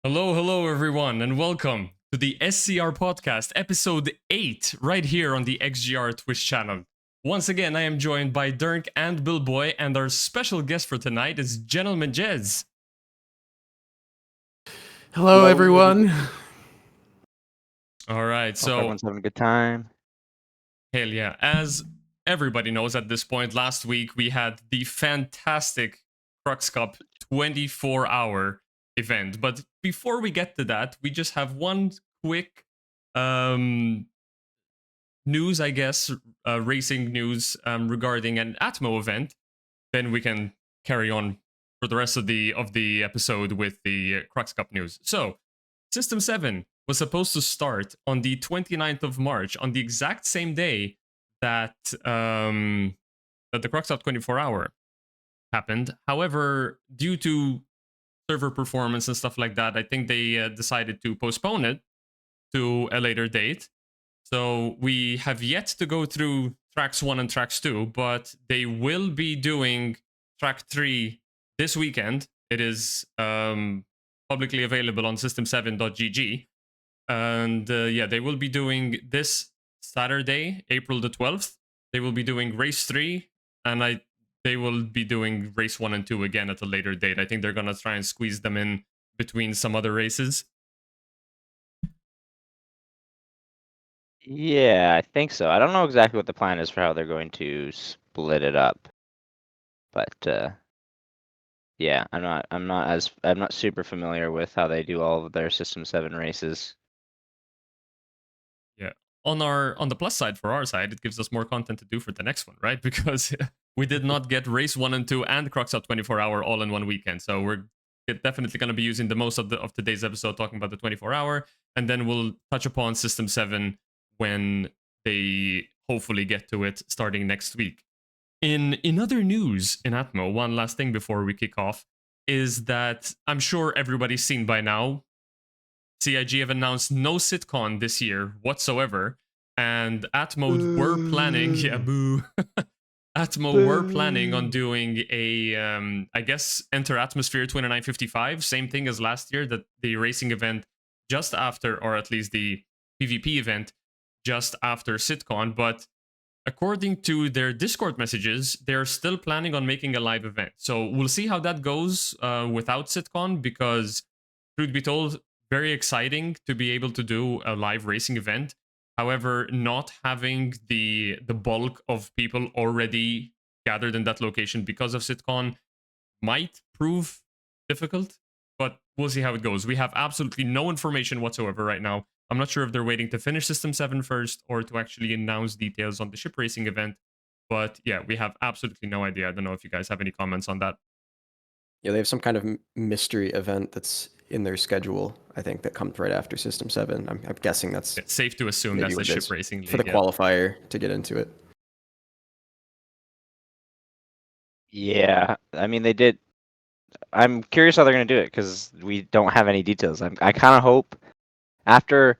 Hello, hello, everyone, and welcome to the SCR Podcast, episode 8, right here on the XGR Twitch channel. Once again, I am joined by Dirk and Billboy, and our special guest for tonight is GentlemanJez. Hello, everyone. All right, Hope so everyone's having a good time. hell yeah. As everybody knows at this point, last week we had the fantastic Crux Cup 24-hour event. But before we get to that, we just have one quick news, I guess, racing news regarding an Atmo event. Then we can carry on for the rest of the episode with the Crux Cup news. So, System 7 was supposed to start on the 29th of March, on the exact same day that that the Crux Cup 24-hour happened. However, due to server performance and stuff like that, I think they decided to postpone it to a later date. So we have yet to go through tracks 1 and tracks 2, but they will be doing track 3 this weekend. It is publicly available on system7.gg. And yeah, they will be doing this Saturday, April the 12th. They will be doing race 3, and they will be doing race 1 and 2 again at a later date. I think they're going to try and squeeze them in between some other races. Yeah, I think so. I don't know exactly what the plan is for how they're going to split it up, but yeah, I'm not super familiar with how they do all of their System 7 races. Yeah. On the plus side, for our side, it gives us more content to do for the next one, right? Because we did not get race 1 and 2 and Crux Up 24-hour all in one weekend. So we're definitely going to be using the most of today's episode talking about the 24-hour, and then we'll touch upon System 7 when they hopefully get to it starting next week. In other news in Atmo, one last thing before we kick off is that I'm sure everybody's seen by now, CIG have announced no sitcon this year whatsoever, and Atmo were planning, yeah, boo. Atmo were planning on doing a, I guess, Enter Atmosphere 2955, same thing as last year, that the racing event just after, or at least the PvP event just after sitcon, but according to their Discord messages, they're still planning on making a live event. So we'll see how that goes without sitcon, because truth be told, very exciting to be able to do a live racing event. However, not having the bulk of people already gathered in that location because of sitcon might prove difficult, but we'll see how it goes. We have absolutely no information whatsoever right now. I'm not sure if they're waiting to finish System 7 first or to actually announce details on the ship racing event. But yeah, we have absolutely no idea. I don't know if you guys have any comments on that. Yeah, they have some kind of mystery event that's in their schedule, I think, that comes right after System 7. I'm guessing that's It's safe to assume that's the ship racing league, for the qualifier to get into it. Yeah, I mean they did. I'm curious how they're going to do it because we don't have any details. I kind of hope after,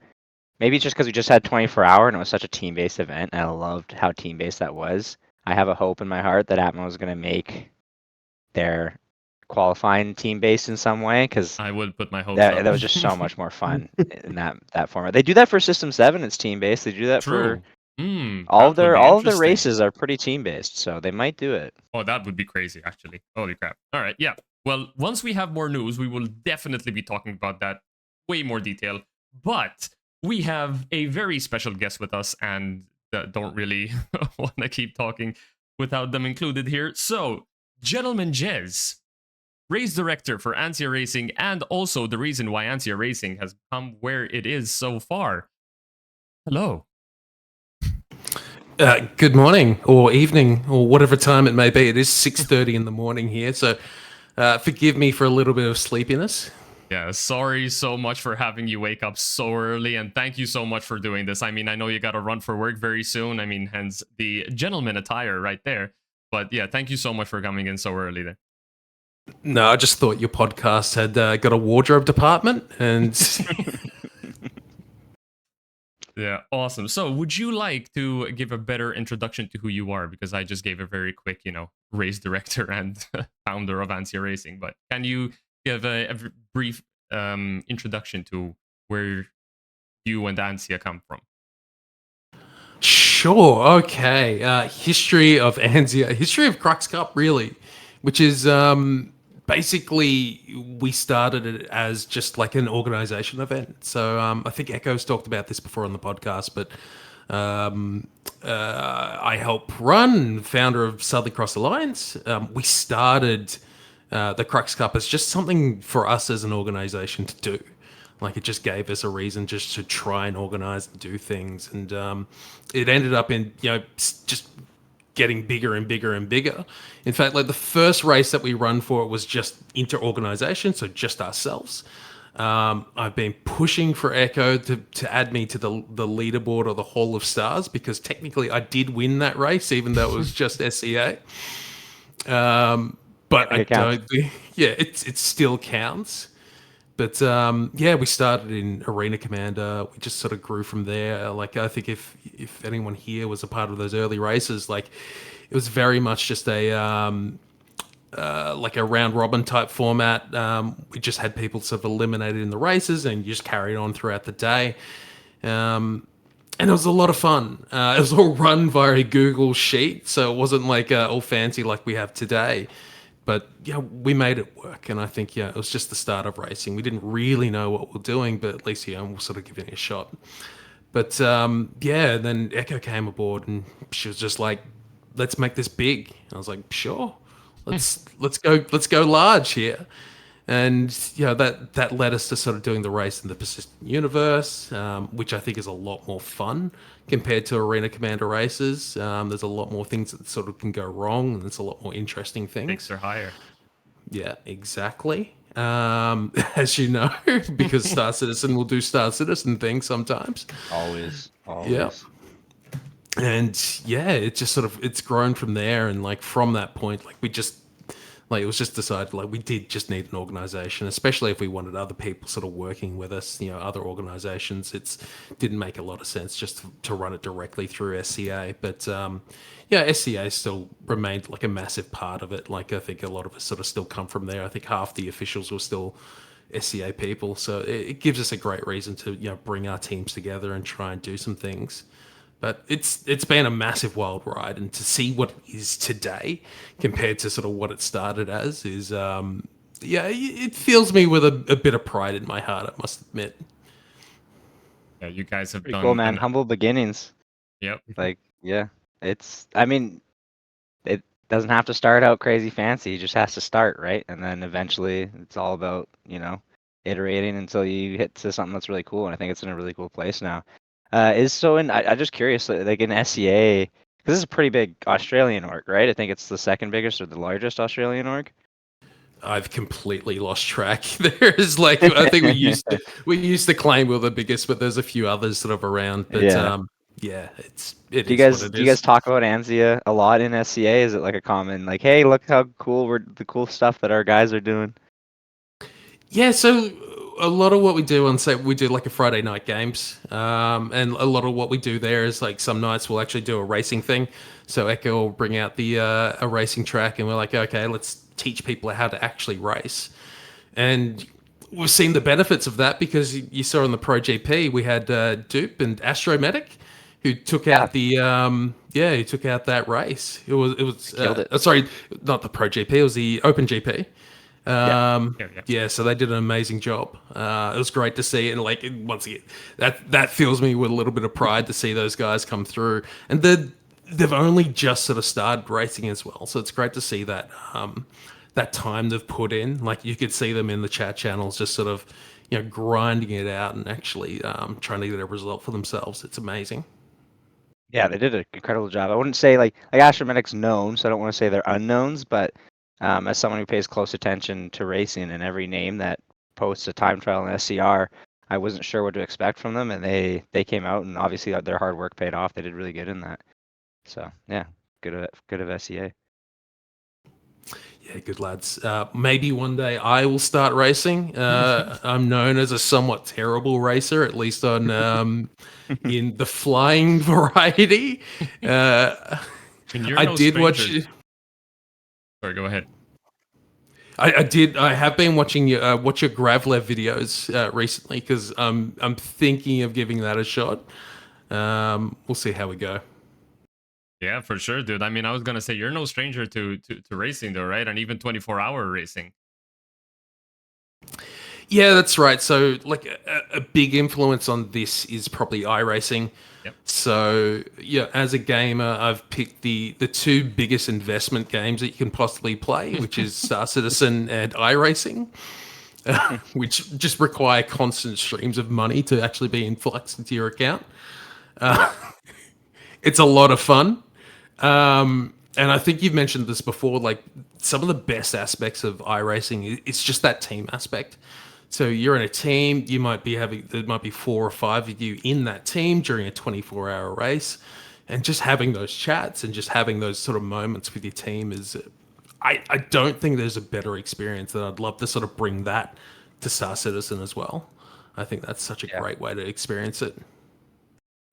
maybe it's just because we just had 24-hour and it was such a team-based event, and I loved how team-based that was. I have a hope in my heart that Atmo is going to make their qualifying team-based in some way, because I would put my hopes that up. was just so much more fun in that format. They do that for System 7. It's team-based. They do that True. for all of their interesting. races are pretty team-based, so they might do it. Oh, that would be crazy, actually. Holy crap. All right, yeah. Well, once we have more news, we will definitely be talking about that way more detail. But we have a very special guest with us, and don't really want to keep talking without them included here. So, GentlemanJez, race director for ANZIA Racing, and also the reason why ANZIA Racing has come where it is so far. Hello. Good morning or evening or whatever time it may be. It is 6:30 in the morning here, so forgive me for a little bit of sleepiness. Yeah, sorry so much for having you wake up so early, and thank you so much for doing this. I mean, I know you got to run for work very soon. I mean, hence the gentleman attire right there. But yeah, thank you so much for coming in so early there. No, I just thought your podcast had got a wardrobe department, and yeah, awesome. So would you like to give a better introduction to who you are? Because I just gave a very quick, race director and founder of ANZIA Racing. But can you give a brief introduction to where you and ANZIA come from. Sure. Okay. History of ANZIA, history of Crux Cup, really, which is basically we started it as just like an organization event. So I think Echo's talked about this before on the podcast, but I help run, founder of Southern Cross Alliance. We started the Crux Cup as just something for us as an organization to do. Like, it just gave us a reason just to try and organize and do things. And it ended up in, just getting bigger and bigger and bigger. In fact, like the first race that we run for it was just inter-organization, so just ourselves. I've been pushing for Echo to add me to the leaderboard or the Hall of Stars, because technically I did win that race, even though it was just SCA. But I don't. Yeah, it still counts. But we started in Arena Commander. We just sort of grew from there. Like, I think if anyone here was a part of those early races, like, it was very much just a like a round robin type format. We just had people sort of eliminated in the races, and you just carried on throughout the day. And it was a lot of fun. It was all run via a Google Sheet, so it wasn't like all fancy like we have today. But we made it work, and I think it was just the start of racing. We didn't really know what we're doing, but at least we're sort of giving it a shot. But then Echo came aboard, and she was just like, "Let's make this big." And I was like, "Sure, let's go large here." And that led us to sort of doing the race in the Persistent Universe, which I think is a lot more fun compared to Arena Commander races. There's a lot more things that sort of can go wrong, and there's a lot more interesting things. Stakes are higher. Yeah, exactly. As you know, because Star Citizen will do Star Citizen things sometimes. Always. Yeah. And it just sort of, it's grown from there. And like from that point, like it was just decided, like, we did just need an organization, especially if we wanted other people sort of working with us, other organizations. It didn't make a lot of sense just to run it directly through SCA. But SCA still remained like a massive part of it. Like, I think a lot of us sort of still come from there. I think half the officials were still SCA people. So it gives us a great reason to, bring our teams together and try and do some things. But it's been a massive wild ride, and to see what it is today compared to sort of what it started as is, it fills me with a bit of pride in my heart, I must admit. Yeah, you guys have Pretty done cool, man. Humble beginnings. Yep. Like, it doesn't have to start out crazy fancy. It just has to start, right? And then eventually it's all about, iterating until you hit to something that's really cool. And I think it's in a really cool place now. I'm just curious, like in SCA, because this is a pretty big Australian org, right? I think it's the second biggest or the largest Australian org. I've completely lost track. There's like, I think we used to claim we're the biggest, but there's a few others sort of around. But do you guys talk about ANZIA a lot in SCA? Is it like a common, like, hey, look how cool the cool stuff that our guys are doing? Yeah, so a lot of what we do we do like a Friday night games, and a lot of what we do there is like some nights we'll actually do a racing thing. So Echo will bring out a racing track, and we're like, okay, let's teach people how to actually race. And we've seen the benefits of that, because you saw in the Pro GP we had Dupe and Astromedic who took out he took out that race. It was killed it. Sorry, not the Pro GP, it was the Open GP. So they did an amazing job. It was great to see, and like, once again, that fills me with a little bit of pride to see those guys come through, and they've only just sort of started racing as well. So it's great to see that that time they've put in. Like, you could see them in the chat channels, just sort of grinding it out and actually trying to get a result for themselves. It's amazing. Yeah, they did an incredible job. I wouldn't say like Astromedic's known, so I don't want to say they're unknowns, but as someone who pays close attention to racing, and every name that posts a time trial in SCR, I wasn't sure what to expect from them, and they came out, and obviously their hard work paid off. They did really good in that. So yeah, good of SCA. Yeah, good lads. Maybe one day I will start racing. I'm known as a somewhat terrible racer, at least on in the flying variety. I did watch. Sorry, go ahead. I did. I have been watching your Gravlev videos recently because I'm thinking of giving that a shot. We'll see how we go. Yeah, for sure, dude. I mean, I was gonna say you're no stranger to racing, though, right? And even 24-hour racing. Yeah, that's right. So, like, a big influence on this is probably iRacing. Yep. So, yeah, as a gamer, I've picked the two biggest investment games that you can possibly play, which is Star Citizen and iRacing, which just require constant streams of money to actually be influxed into your account. It's a lot of fun. And I think you've mentioned this before, like some of the best aspects of iRacing, it's just that team aspect. So you're in a team, there might be 4 or 5 of you in that team during a 24-hour race. And just having those chats and just having those sort of moments with your team is, I don't think there's a better experience, and I'd love to sort of bring that to Star Citizen as well. I think that's such a great way to experience it.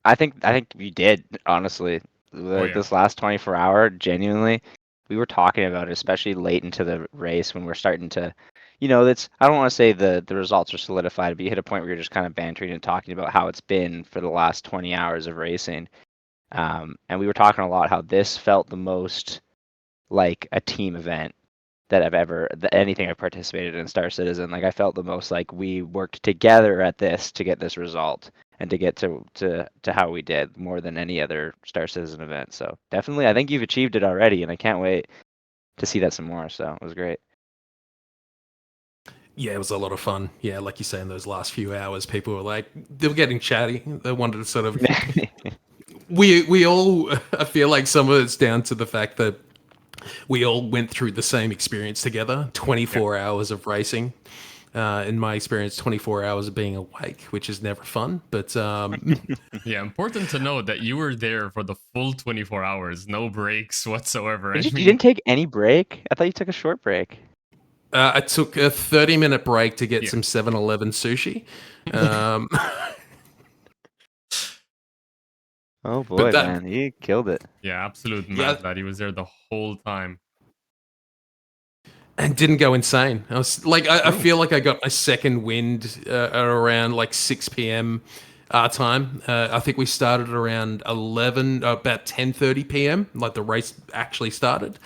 I think you did, honestly. This last 24-hour, genuinely, we were talking about it, especially late into the race when we're starting to, I don't want to say the results are solidified, but you hit a point where you're just kind of bantering and talking about how it's been for the last 20 hours of racing. And we were talking a lot how this felt the most like a team event that anything I've participated in Star Citizen. Like, I felt the most like we worked together at this to get this result and to get to how we did, more than any other Star Citizen event. So definitely, I think you've achieved it already, and I can't wait to see that some more. So it was great. Yeah, it was a lot of fun. Yeah, like you say, in those last few hours, people were like, they were getting chatty. They wanted to sort of. we all. I feel like some of it's down to the fact that we all went through the same experience together. 24 hours of racing. In my experience, 24 hours of being awake, which is never fun. But yeah, important to note that you were there for the full 24 hours, no breaks whatsoever. You didn't take any break? I thought you took a short break. I took a 30-minute break to get some 7-Eleven sushi. Oh boy, man, he killed it. Yeah, absolute mad lad. He was there the whole time. And didn't go insane. I was like, I feel like I got my second wind at around like 6 p.m. our time. I think we started around about 10:30 p.m. Like the race actually started.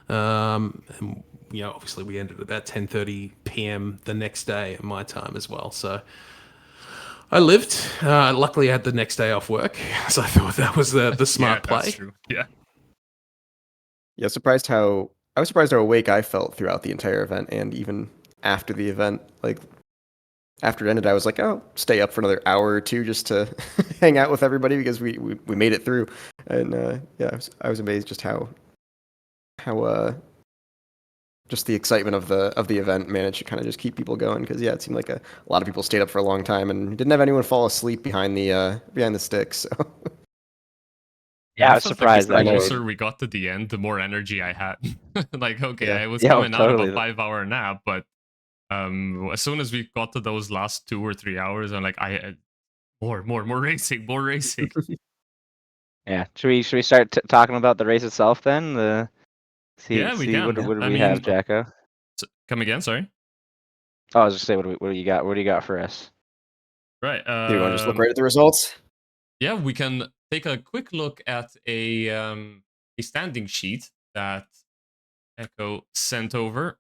And, obviously we ended about 10:30 p.m. the next day at my time as well. So I lived. Luckily, I had the next day off work, so I thought that was the smart play. That's true. Yeah. Yeah, I was surprised how awake I felt throughout the entire event, and even after the event. Like, after it ended, I was like, "Oh, stay up for another hour or two just to hang out with everybody," because we made it through. And I was amazed just how just the excitement of the event managed to kind of just keep people going. Because it seemed like a lot of people stayed up for a long time and didn't have anyone fall asleep behind the sticks. So. Yeah, I was surprised. The closer we got to the end, the more energy I had. Like, I was coming out of a 5-hour nap, but as soon as we got to those last 2 or 3 hours, I'm like, more racing, more racing. Yeah, should we start talking about the race itself then? We can. What do we have, Jacko? Come again? Sorry. Oh, I was just saying, what do you got? What do you got for us? Right. Do you want to just look right at the results? Yeah, we can take a quick look at a standing sheet that Echo sent over.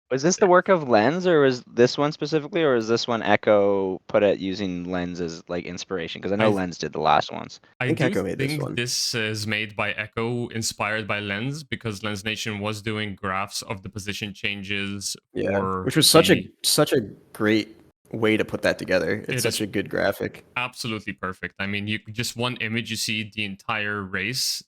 Was this the work of Lens, or was this one specifically, or is this one Echo put it using Lens as like inspiration? Because I know Lens did the last ones. I think Echo made this one. This is made by Echo, inspired by Lens, because Lens Nation was doing graphs of the position changes. Which was such a great way to put that together. It's such a good graphic. Absolutely perfect. I mean, you just one image, you see the entire race.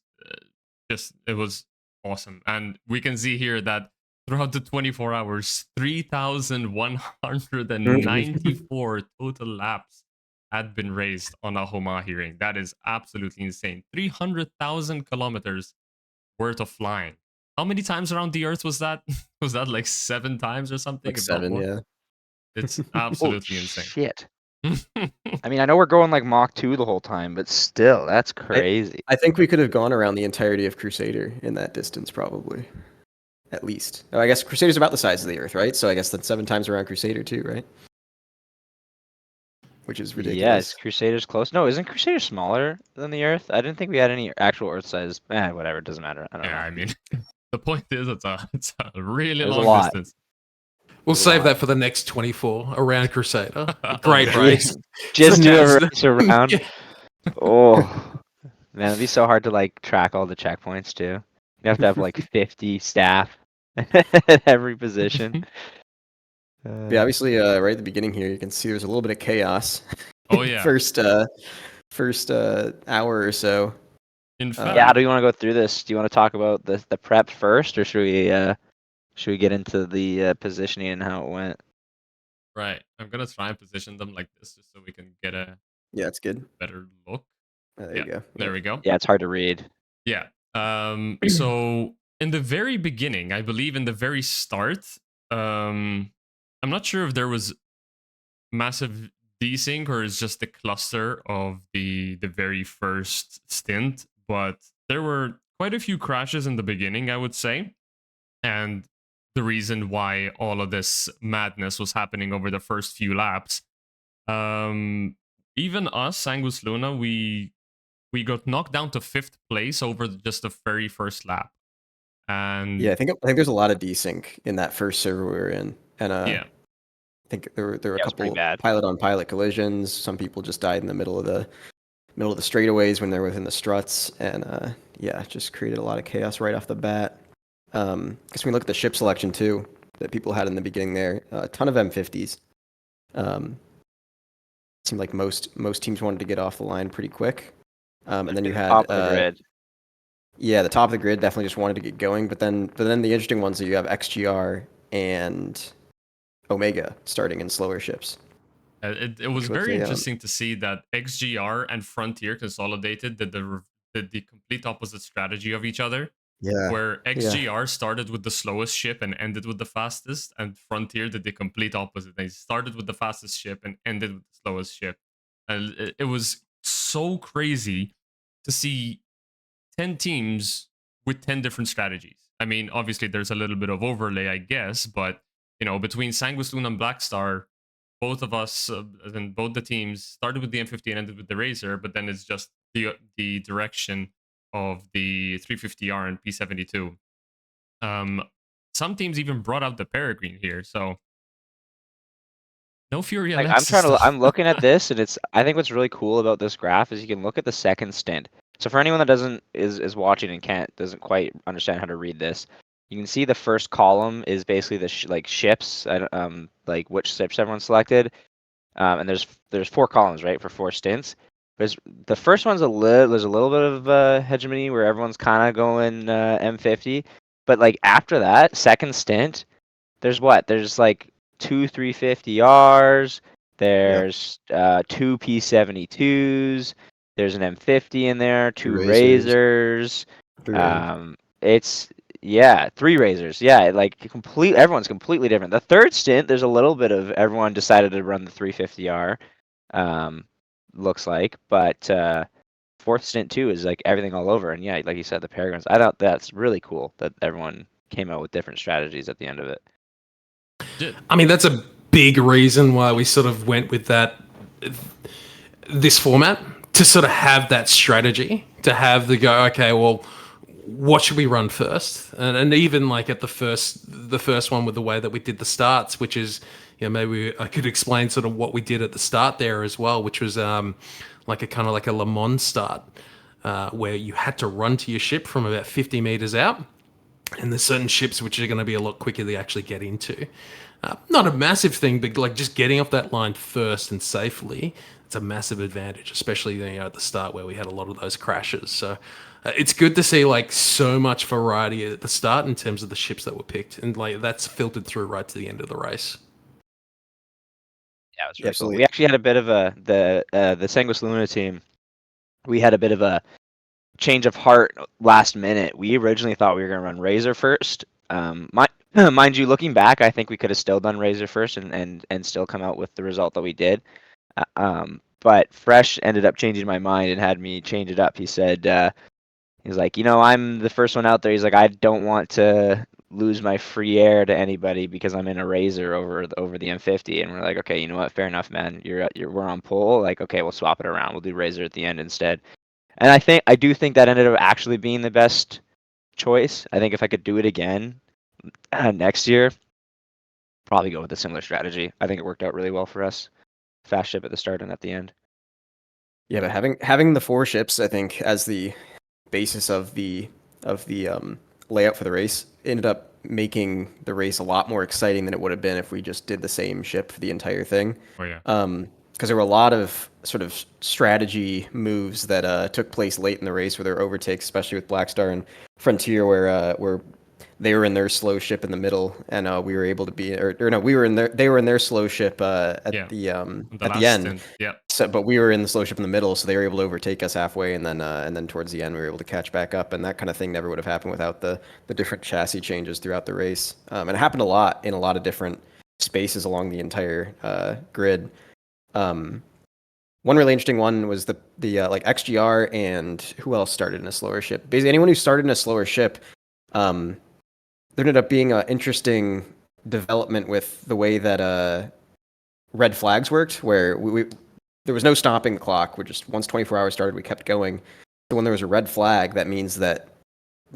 It was awesome, and we can see here that throughout the 24 hours, 3,194 total laps had been raced on a Homahi ring. That is absolutely insane. 300,000 kilometers worth of flying. How many times around the Earth was that? Was that like 7 times or something? Like 7, yeah. It's absolutely insane. Shit. I mean, I know we're going like Mach 2 the whole time, but still, that's crazy. I think we could have gone around the entirety of Crusader in that distance, probably. at least. Oh, I guess Crusader's about the size of the Earth, right? So I guess that's 7 times around Crusader too, right? Which is Yeah, ridiculous. is Crusader's close? No, isn't Crusader smaller than the Earth? I didn't think we had any actual Earth size. Whatever, it doesn't matter. I don't Yeah, know. I mean, the point is it's a really There's a long lot. distance. We'll There's a save lot. that for the next 24 around Crusader. Great Okay. race. Just do a Yes. race around. Yeah. Oh, man, it'd be so hard to like track all the checkpoints too. You have to have like 50 staff at every position. Yeah, obviously, right at the beginning here, you can see there's a little bit of chaos. Oh yeah. first hour or so. In fact, Yeah, how do you want to go through this? Do you want to talk about the prep first, or should we get into the positioning and how it went? right. I'm gonna try and position them like this just so we can get a Yeah, it's good. better look. There Yeah, you go. there we go. Yeah, it's hard to read. Yeah. So in the very beginning, I believe in the very start, I'm not sure if there was massive desync or it's just the cluster of the very first stint, but there were quite a few crashes in the beginning, I would say. And the reason why all of this madness was happening over the first few laps. Even us, Angus Luna, we got knocked down to 5th place over just the very first lap. And Yeah, I think there's a lot of desync in that first server we were in, and yeah, I think there were a Yeah, it was pretty couple bad. pilot-on-pilot collisions. Some people just died in the middle of the straightaways when they're within the struts, and yeah, it just created a lot of chaos right off the bat. Because when we look at the ship selection too, that people had in the beginning there, a ton of M50s. Seemed like most teams wanted to get off the line pretty quick. And then you had Top of the grid. yeah, the top of the grid definitely just wanted to get going, but then the interesting ones are you have XGR and Omega starting in slower ships. it was Which was very a, interesting to see that XGR and Frontier Consolidated did the complete opposite strategy of each other. Yeah. Where XGR started with the slowest ship and ended with the fastest, and Frontier did the complete opposite. They started with the fastest ship and ended with the slowest ship. And it was so crazy to see 10 teams with 10 different strategies. I mean, obviously there's a little bit of overlay, I guess, but between Sanguis Luna and Blackstar, both of us and both the teams started with the M50 and ended with the Razor, but then it's just the direction of the 350R and P72. Some teams even brought out the Peregrine here, so no Fury Like, Alexis. I'm looking at this, and I think what's really cool about this graph is you can look at the second stint. So for anyone that is watching and doesn't quite understand how to read this, you can see the first column is basically the ships, like which ships everyone selected, and there's 4 columns, right, for 4 stints. The first one's there's a little bit of hegemony where everyone's kind of going M50, but like after that second stint, there's like 2 350Rs, there's 2 P72s, there's an M50 in there, 2 Razors. It's 3 Razors. Yeah, like everyone's completely different. The third stint, there's a little bit of everyone decided to run the 350R. Looks like, but fourth stint too is like everything all over, and yeah, like you said, the Peregrines. I thought that's really cool that everyone came out with different strategies at the end of it. I mean, that's a big reason why we sort of went with this format, to sort of have that strategy, to have the go, okay, well, what should we run first? And even like at the first one with the way that we did the starts, which is, maybe I could explain sort of what we did at the start there as well, which was like a kind of like a Le Mans start, where you had to run to your ship from about 50 meters out. And there's certain ships which are going to be a lot quicker to actually get into. Not a massive thing, but like just getting off that line first and safely, it's a massive advantage, especially at the start where we had a lot of those crashes. So it's good to see like so much variety at the start in terms of the ships that were picked, and like that's filtered through right to the end of the race. Yeah, it was really cool. We actually had a bit of the Sanguis Luna team. We had a bit of a change of heart last minute. We originally thought we were going to run Razor first. Mind you, looking back, I think we could have still done Razor first and still come out with the result that we did. But Fresh ended up changing my mind and had me change it up. He said, he's like, I'm the first one out there. He's like, I don't want to lose my free air to anybody because I'm in a razor over the M50, and we're like, okay, you know what? Fair enough, man. We're on pole. Like, okay, we'll swap it around. We'll do razor at the end instead. And I do think that ended up actually being the best choice. I think if I could do it again next year, probably go with a similar strategy. I think it worked out really well for us. Fast ship at the start and at the end. Yeah, but having the 4 ships, I think, as the basis of the layout for the race ended up making the race a lot more exciting than it would have been if we just did the same ship for the entire thing. Oh yeah. Because there were a lot of sort of strategy moves that took place late in the race, where there were overtakes, especially with Black Star and Frontier, where they were in their slow ship in the middle, and we were able to be, or no, they were in their slow ship at the end. Stint. Yeah. So, but we were in the slow ship in the middle, so they were able to overtake us halfway, and then towards the end we were able to catch back up, and that kind of thing never would have happened without the different chassis changes throughout the race. And it happened a lot in a lot of different spaces along the entire grid. One really interesting one was the like XGR, and who else started in a slower ship? Basically, anyone who started in a slower ship, there ended up being an interesting development with the way that red flags worked, where we there was no stopping the clock. We just, once 24 hours started, we kept going. So when there was a red flag, that means that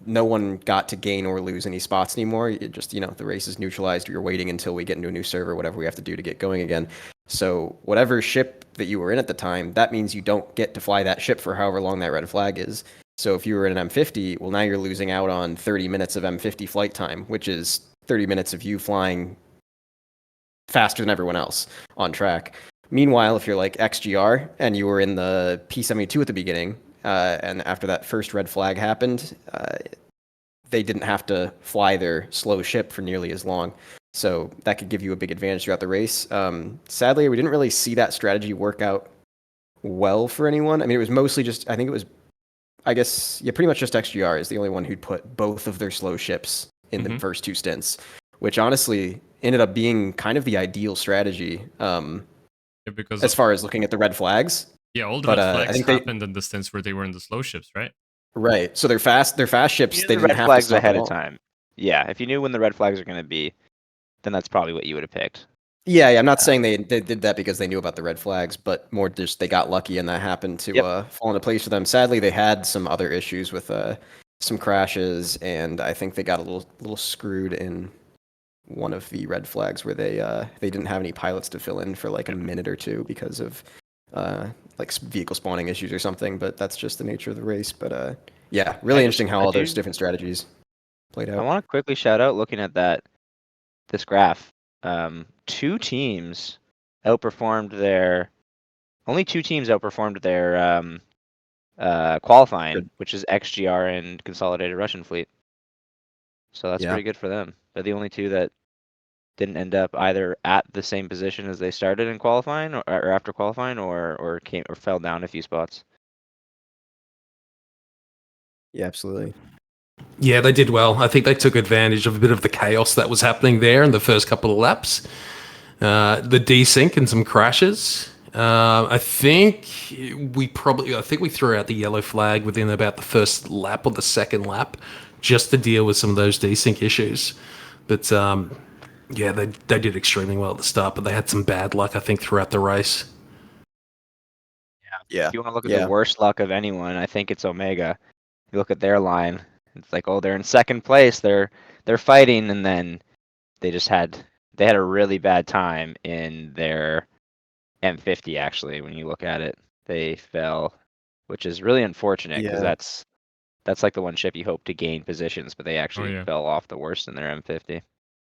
no one got to gain or lose any spots anymore. It just, the race is neutralized. You're waiting until we get into a new server, whatever we have to do to get going again. So whatever ship that you were in at the time, that means you don't get to fly that ship for however long that red flag is. So if you were in an M50, well, now you're losing out on 30 minutes of M50 flight time, which is 30 minutes of you flying faster than everyone else on track. Meanwhile, if you're like XGR and you were in the P72 at the beginning, and after that first red flag happened, they didn't have to fly their slow ship for nearly as long. So that could give you a big advantage throughout the race. Sadly, we didn't really see that strategy work out well for anyone. I mean, it was mostly just, pretty much just XGR is the only one who'd put both of their slow ships in the first 2 stints, which honestly ended up being kind of the ideal strategy because as far as looking at the red flags. Yeah, all the red flags happened in the stints where they were in the slow ships, right? Right. So they're fast ships. They didn't red have flags to stop ahead at of all. time. Yeah, if you knew when the red flags are going to be, then that's probably what you would have picked. Yeah, I'm not saying they did that because they knew about the red flags, but more just they got lucky and that happened to fall into place for them. Sadly, they had some other issues with some crashes, and I think they got a little screwed in one of the red flags where they didn't have any pilots to fill in for like a minute or two because of like vehicle spawning issues or something. But that's just the nature of the race. But yeah, really interesting how all those different strategies played out. I want to quickly shout out, looking at this graph. Only 2 teams outperformed their qualifying, which is XGR and Consolidated Russian Fleet. So that's pretty good for them. They're the only 2 that didn't end up either at the same position as they started in qualifying or after qualifying, or fell down a few spots. Yeah, absolutely. Yeah, they did well. I think they took advantage of a bit of the chaos that was happening there in the first couple of laps. The desync and some crashes. I think we threw out the yellow flag within about the first lap or the second lap just to deal with some of those desync issues. But yeah, they did extremely well at the start, but they had some bad luck, I think, throughout the race. Yeah. If you want to look at the worst luck of anyone, I think it's Omega. You look at their line, it's like, oh, they're in second place, they're fighting, and then they had a really bad time in their M50. Actually, when you look at it, they fell, which is really unfortunate because that's like the one ship you hope to gain positions, but they actually fell off the worst in their M50.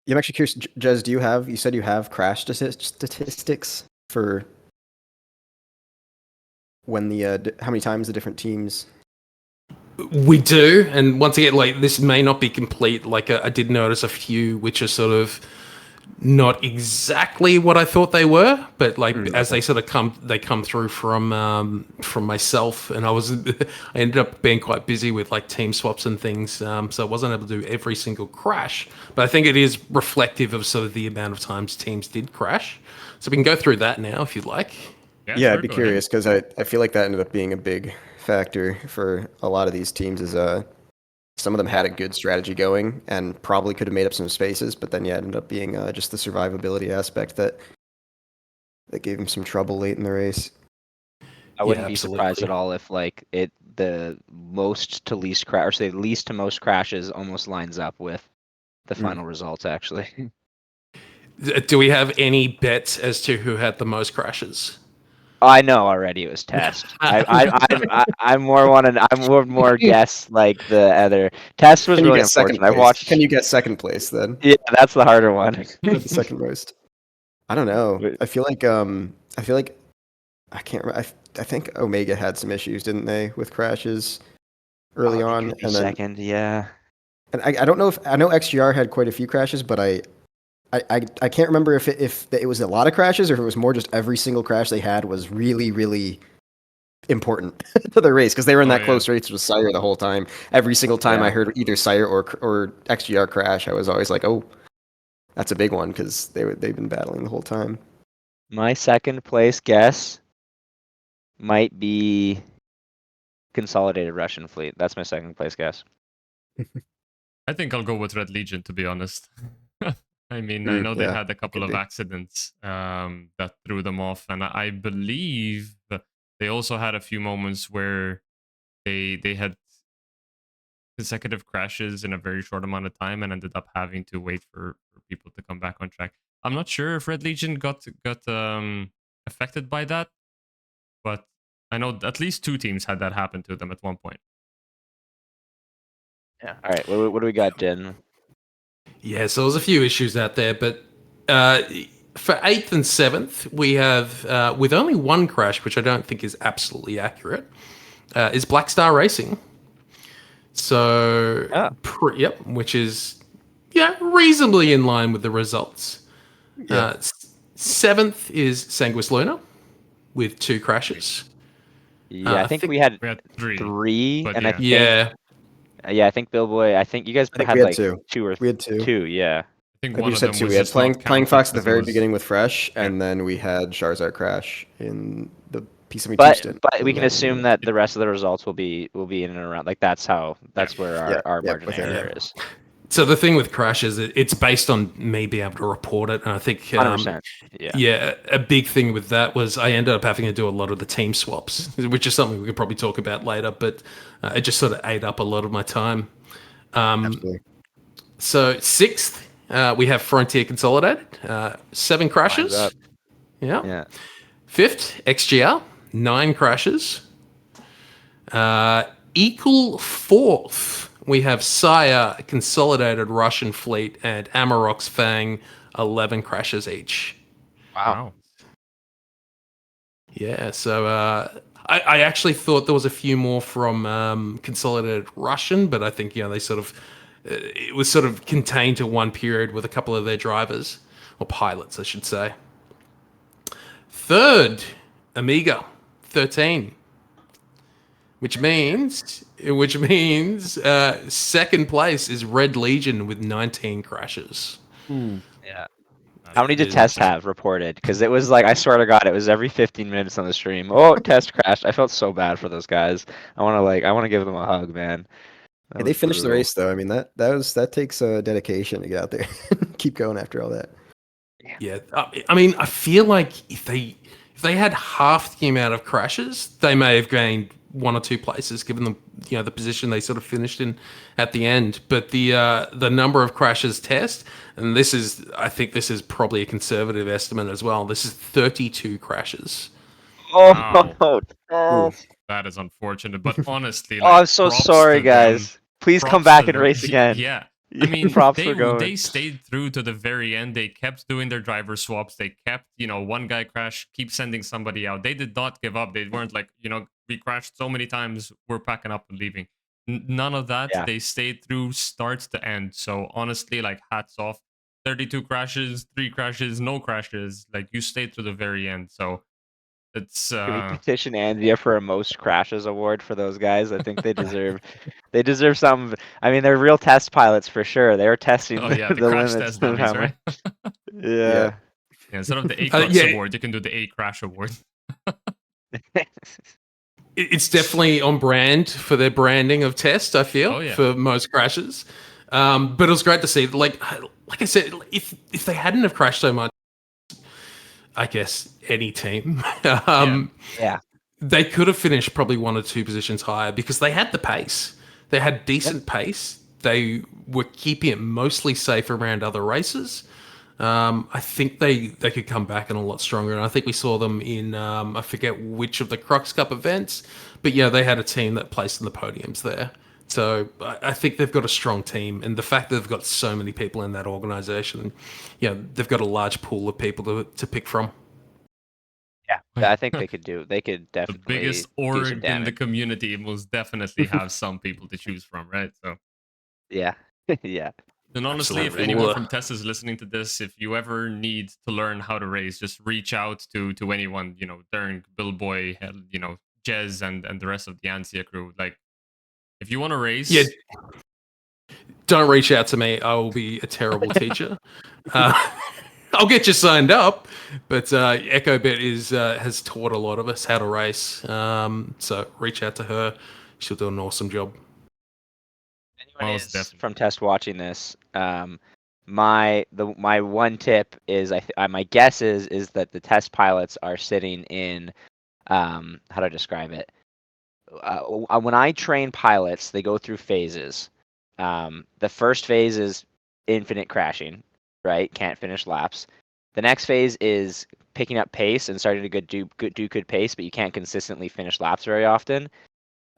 Yeah, I'm actually curious, Jez, you said you have crash statistics for when how many times the different teams? We do, and once again, like, this may not be complete. Like, I did notice a few which are sort of not exactly what I thought they were, but like as they sort of come through from myself, and I ended up being quite busy with like team swaps and things, so I wasn't able to do every single crash. But I think it is reflective of sort of the amount of times teams did crash. So we can go through that now if you'd like. Yeah, sure, I'd be curious because I feel like that ended up being a big factor for a lot of these teams. Is some of them had a good strategy going and probably could have made up some spaces, but then ended up being just the survivability aspect that gave him some trouble late in the race. I wouldn't be absolutely. surprised at all if like the most to least crash, or say least to most crashes, almost lines up with the final results. Actually, Do we have any bets as to who had the most crashes? I know already it was Test. I'm more guess like the other. Test was Can you really get second unfortunate. I place? watched. Can you get second place then? Yeah, that's the harder one. The second most. I don't know. Wait. I feel like I can't remember. I think Omega had some issues, didn't they, with crashes early on, Could be and then second, yeah. and I don't know if I know XGR had quite a few crashes, but I can't remember if it was a lot of crashes or if it was more just every single crash they had was really, really important to the race because they were in that close race with Sire the whole time. Every single time I heard either Sire or XGR crash, I was always like, oh, that's a big one because they've been battling the whole time. My second place guess might be Consolidated Russian Fleet. That's my second place guess. I think I'll go with Red Legion, to be honest. I mean, I know they had a couple of accidents that threw them off, and I believe they also had a few moments where they had consecutive crashes in a very short amount of time and ended up having to wait for people to come back on track. I'm not sure if Red Legion got affected by that, but I know at least 2 teams had that happen to them at one point. Yeah. All right. What do we got, Jen? Yeah, so there's a few issues out there, but for 8th and 7th, we have, with only one crash, which I don't think is absolutely accurate, is Black Star Racing. So, which is, reasonably in line with the results. 7th is Sanguis Luna with 2 crashes. Yeah, I think we had 3 and I think... Yeah, I think Billboy. I think you guys had like 2 or 3. We had 2. 2, yeah. I think we just had 2. We had Playing Fox at the very beginning with Fresh, and then we had Charizard crash in the piece of But we can assume that the rest of the results will be in and around. Like that's where our margin of error is. So the thing with crash is it's based on me being able to report it, and I think 100%. Yeah, a big thing with that was I ended up having to do a lot of the team swaps, which is something we could probably talk about later, but it just sort of ate up a lot of my time. Absolutely. So 6th, we have Frontier Consolidated, 7 crashes. Yeah. 5th, XGR, 9 crashes. Equal 4th, we have Sire, Consolidated Russian Fleet, and Amarok's Fang, 11 crashes each. Wow. Yeah, so I actually thought there was a few more from Consolidated Russian, but I think they sort of it was sort of contained to one period with a couple of their drivers or pilots, I should say. 3rd, Amiga, 13, which means second place is Red Legion with 19 crashes. Yeah. How many did Test have reported? Because it was like, I swear to God, it was every 15 minutes on the stream. Oh, Test crashed. I felt so bad for those guys. I want to give them a hug, man. Yeah, they finished the race though. I mean that takes dedication to get out there and keep going after all that. Yeah, I mean, I feel like if they had half the amount of crashes, they may have gained 1 or 2 places, given them the position they sort of finished in at the end. But the number of crashes Test, and I think this is probably a conservative estimate as well. This is 32 crashes. Wow. That is unfortunate, but honestly, I'm so sorry, guys. Please come back and race again. Yeah. I mean, they stayed through to the very end. They kept doing their driver swaps. They kept, one guy crash, keep sending somebody out. They did not give up. They weren't like, we crashed so many times, we're packing up and leaving. None of that. Yeah. They stayed through start to end. So honestly, like, hats off. 32 crashes, 3 crashes, no crashes. Like, you stayed through the very end. So it's Can we petition ANZIA for a most crashes award for those guys? I think they deserve some. I mean, they're real test pilots for sure. They were testing the limits test dummies, right? Yeah. Instead of the A Crux award, you can do the A Crash award. It's definitely on brand for their branding of test, I feel, Oh, yeah. for most crashes. But it was great to see. Like I said, if they hadn't have crashed so much, I guess any team, Yeah. they could have finished probably 1 or 2 positions higher because they had the pace. They had decent pace. They were keeping it mostly safe around other races. I think they could come back and a lot stronger. And I think we saw them in, I forget which of the Crux Cup events, but yeah, they had a team that placed in the podiums there. So I think they've got a strong team. And the fact that they've got so many people in that organization, they've got a large pool of people to pick from. Yeah, I think they could do. They could The definitely biggest do some org in the damage. community most definitely have some people to choose from, right? So, Yeah, yeah. and honestly, if Absolutely. anyone Ugh. from Test is listening to this, if you ever need to learn how to race, just reach out to anyone, Dirk, Billboy, Jez, and the rest of the ANZIA crew. Like, if you want to race, Yeah. Don't reach out to me. I will be a terrible teacher. I'll get you signed up, but EchoBit has taught a lot of us how to race. So reach out to her. She'll do an awesome job. Anyone Most is definitely. from test watching this, my one tip is my guess is that the test pilots are sitting in how do I describe it? When I train pilots, they go through phases. The first phase is infinite crashing, right? Can't finish laps. The next phase is picking up pace and starting to do good pace, but you can't consistently finish laps very often.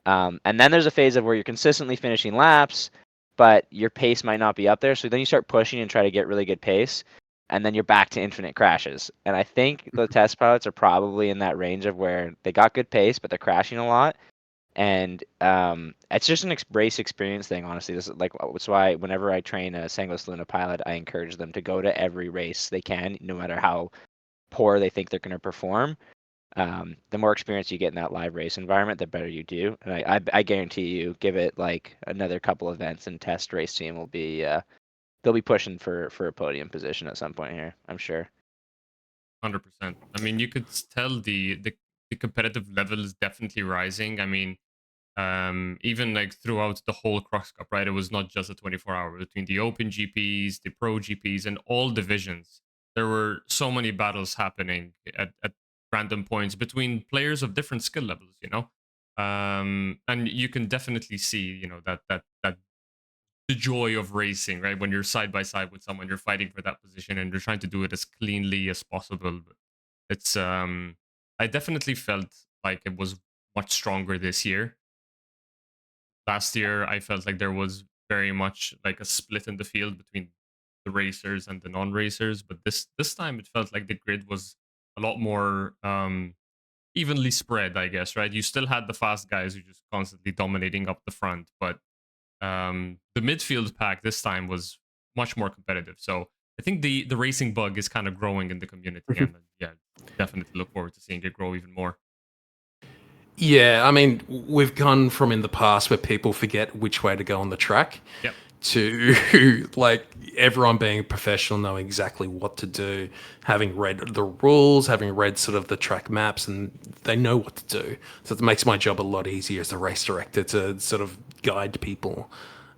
And then there's a phase of where you're consistently finishing laps, but your pace might not be up there. So then you start pushing and try to get really good pace, and then you're back to infinite crashes. And I think the test pilots are probably in that range of where they got good pace, but they're crashing a lot. And it's just an race experience thing, honestly. This is like that's why whenever I train a Sangos Luna pilot, I encourage them to go to every race they can, no matter how poor they think they're going to perform. The more experience you get in that live race environment, the better you do. And I guarantee you, give it like another couple events, and test race team will be they'll be pushing for a podium position at some point here. I'm sure. 100%. I mean, you could tell the competitive level is definitely rising. I mean, even like throughout the whole Crux Cup, right? It was not just a 24-hour between the Open GPs, the Pro GPs, and all divisions. There were so many battles happening at random points between players of different skill levels, and you can definitely see, that the joy of racing, right? When you're side by side with someone, you're fighting for that position, and you're trying to do it as cleanly as possible. It's I definitely felt like it was much stronger this year. Last year, I felt like there was very much like a split in the field between the racers and the non-racers, but this time it felt like the grid was a lot more evenly spread, I guess, right? You still had the fast guys who just constantly dominating up the front, but the midfield pack this time was much more competitive. So I think the racing bug is kind of growing in the community, and yeah, definitely look forward to seeing it grow even more. Yeah, I mean, we've gone from in the past where people forget which way to go on the track Yep. to like everyone being professional, knowing exactly what to do, having read the rules, having read sort of the track maps, and they know what to do. So it makes my job a lot easier as a race director to sort of guide people.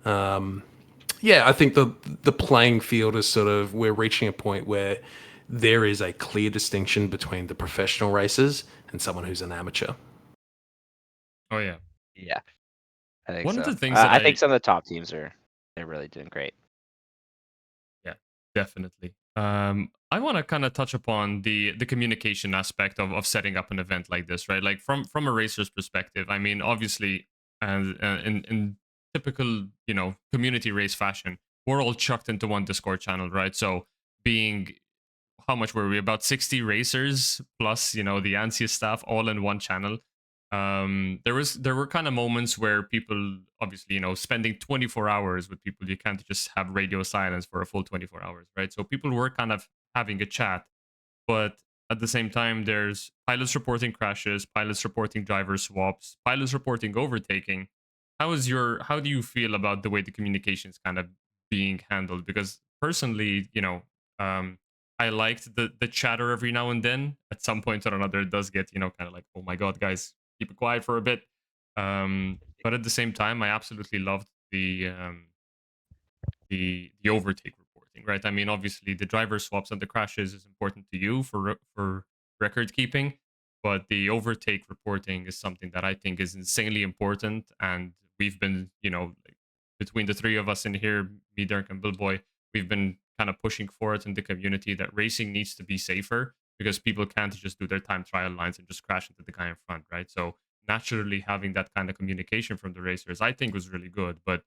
Yeah, I think the playing field is sort of, we're reaching a point where there is a clear distinction between the professional racers and someone who's an amateur. Oh yeah. Yeah, I think One so. of the things that I think some of the top teams they're really doing great. Yeah, definitely. I want to kind of touch upon the communication aspect of setting up an event like this, right? Like from a racer's perspective. I mean, obviously, in typical community race fashion, we're all chucked into one Discord channel, right? So being, how much were we? About 60 racers plus the ANZIA staff all in one channel. There were kind of moments where people, obviously, spending 24 hours with people, you can't just have radio silence for a full 24 hours, right? So people were kind of having a chat, but at the same time, there's pilots reporting crashes, pilots reporting driver swaps, pilots reporting overtaking. How do you feel about the way the communication is kind of being handled? Because personally, I liked the chatter every now and then. At some point or another, it does get, kind of like, oh my god, guys, keep it quiet for a bit. But at the same time, I absolutely loved the overtake reporting, right? I mean, obviously, the driver swaps and the crashes is important to you for record keeping, but the overtake reporting is something that I think is insanely important, and we've been, like, between the three of us in here, me, Dirk, and Billboy, we've been kind of pushing for it in the community that racing needs to be safer because people can't just do their time trial lines and just crash into the guy in front, right? So naturally, having that kind of communication from the racers, I think, was really good, but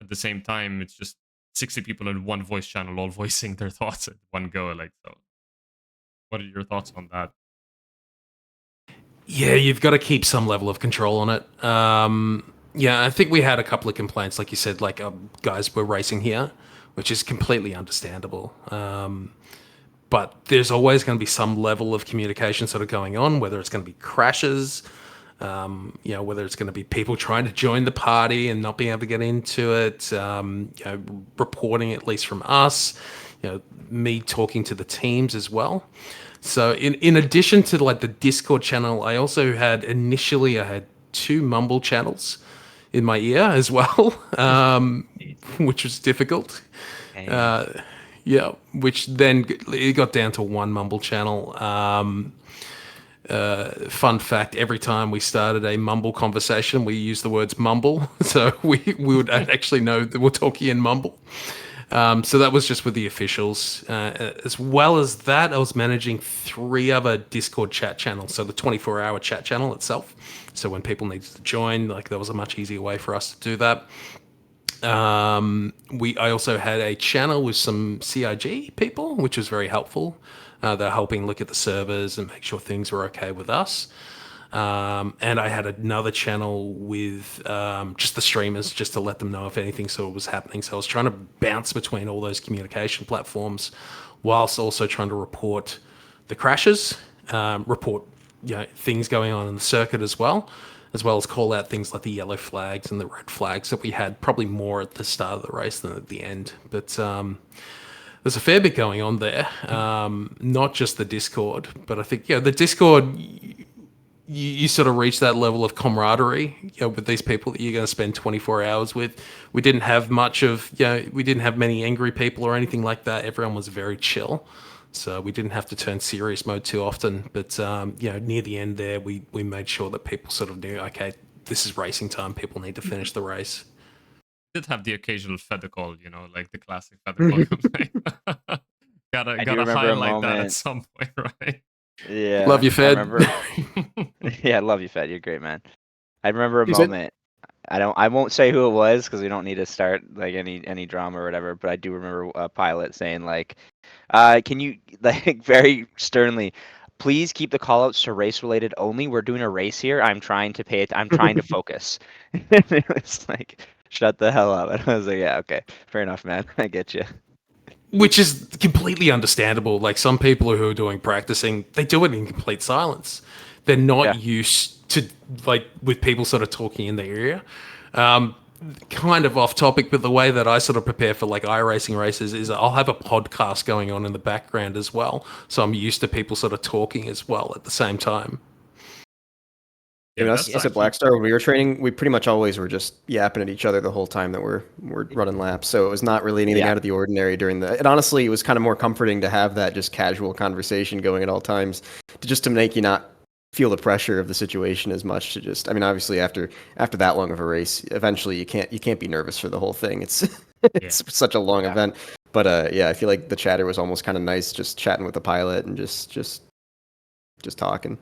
at the same time, it's just 60 people in one voice channel all voicing their thoughts at one go. Like, so what are your thoughts on that? Yeah, you've got to keep some level of control on it. Yeah, I think we had a couple of complaints, like you said, like guys were racing here, which is completely understandable. But there's always going to be some level of communication sort of going on, whether it's going to be crashes, whether it's going to be people trying to join the party and not being able to get into it, reporting at least from us, me talking to the teams as well. So in addition to like the Discord channel, I also had two Mumble channels in my ear as well, which was difficult. Which then it got down to one Mumble channel. Fun fact, every time we started a mumble conversation, we used the words mumble. So we would actually know that we're talking in mumble. So that was just with the officials. As well as that, I was managing 3 other Discord chat channels. So the 24-hour chat channel itself. So when people needed to join, like, there was a much easier way for us to do that. I also had a channel with some CIG people, which was very helpful. They're helping look at the servers and make sure things were okay with us. And I had another channel with just the streamers, just to let them know if anything sort of was happening. So I was trying to bounce between all those communication platforms, whilst also trying to report the crashes, report things going on in the circuit as well as call out things like the yellow flags and the red flags that we had, probably more at the start of the race than at the end. But there's a fair bit going on there, not just the Discord, but I think the Discord, you sort of reach that level of camaraderie with these people that you're going to spend 24 hours with. We didn't have we didn't have many angry people or anything like that. Everyone was very chill. So we didn't have to turn serious mode too often. But, near the end there, we made sure that people sort of knew, okay, this is racing time. People need to finish the race. Did have the occasional feather call, like the classic feather call complaint. gotta highlight that at some point, right? Yeah. Love you, Fed. Yeah, I love you, Fed. You're great, man. I remember a moment. I won't say who it was because we don't need to start like any drama or whatever. But I do remember a pilot saying like, "Can you like very sternly, please keep the callouts to race related only? We're doing a race here. I'm trying to focus." It was like, shut the hell up. And I was like, yeah, okay, fair enough, man. I get you. Which is completely understandable. Like, some people who are doing practicing, they do it in complete silence. They're not used to, like, with people sort of talking in their ear. Kind of off topic, but the way that I sort of prepare for like iRacing races is I'll have a podcast going on in the background as well. So I'm used to people sort of talking as well at the same time. Yeah, that's at Black Star, when we were training, we pretty much always were just yapping at each other the whole time that we're running laps. So it was not really anything out of the ordinary during and honestly, it was kind of more comforting to have that just casual conversation going at all times, to make you not feel the pressure of the situation as much. Obviously after that long of a race, eventually you can't be nervous for the whole thing. It's such a long event. But I feel like the chatter was almost kind of nice, just chatting with the pilot and just talking.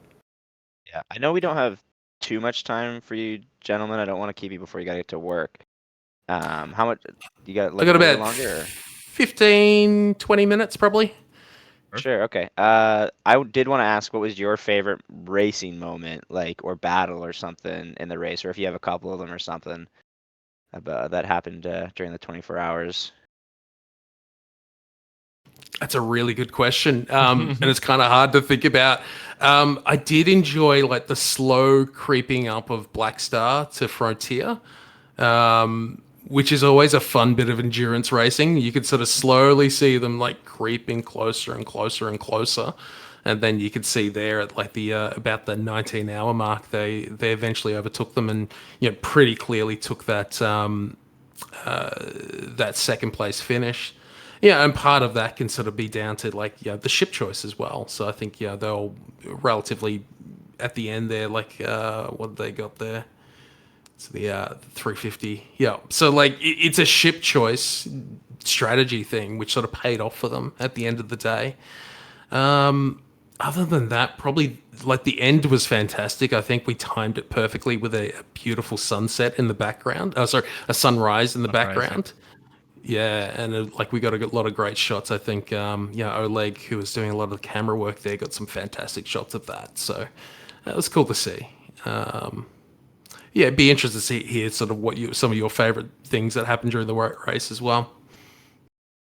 Yeah, I know we don't have too much time for you, gentlemen. I don't want to keep you before you got to get to work. How much you got? Like, I got about longer, 15, 20 minutes probably. Sure. Okay. I did want to ask, what was your favorite racing moment, like, or battle or something in the race, or if you have a couple of them or something that happened during the 24 hours? That's a really good question, and it's kind of hard to think about. I did enjoy like the slow creeping up of Black Star to Frontier, which is always a fun bit of endurance racing. You could sort of slowly see them like creeping closer and closer and closer. And then you could see there at like the about the 19-hour mark, they eventually overtook them, and pretty clearly took that that second place finish. Yeah, and part of that can sort of be down to like the ship choice as well. So I think they'll relatively at the end there, like what they got there. So the 350. Yeah. So like it's a ship choice strategy thing, which sort of paid off for them at the end of the day. Other than that, probably like the end was fantastic. I think we timed it perfectly with a beautiful sunset in the background. Oh, sorry, a sunrise in the background. Yeah, and like we got a lot of great shots. I think, Oleg, who was doing a lot of the camera work there, got some fantastic shots of that. So that was cool to see. It'd be interesting to hear sort of some of your favorite things that happened during the race as well.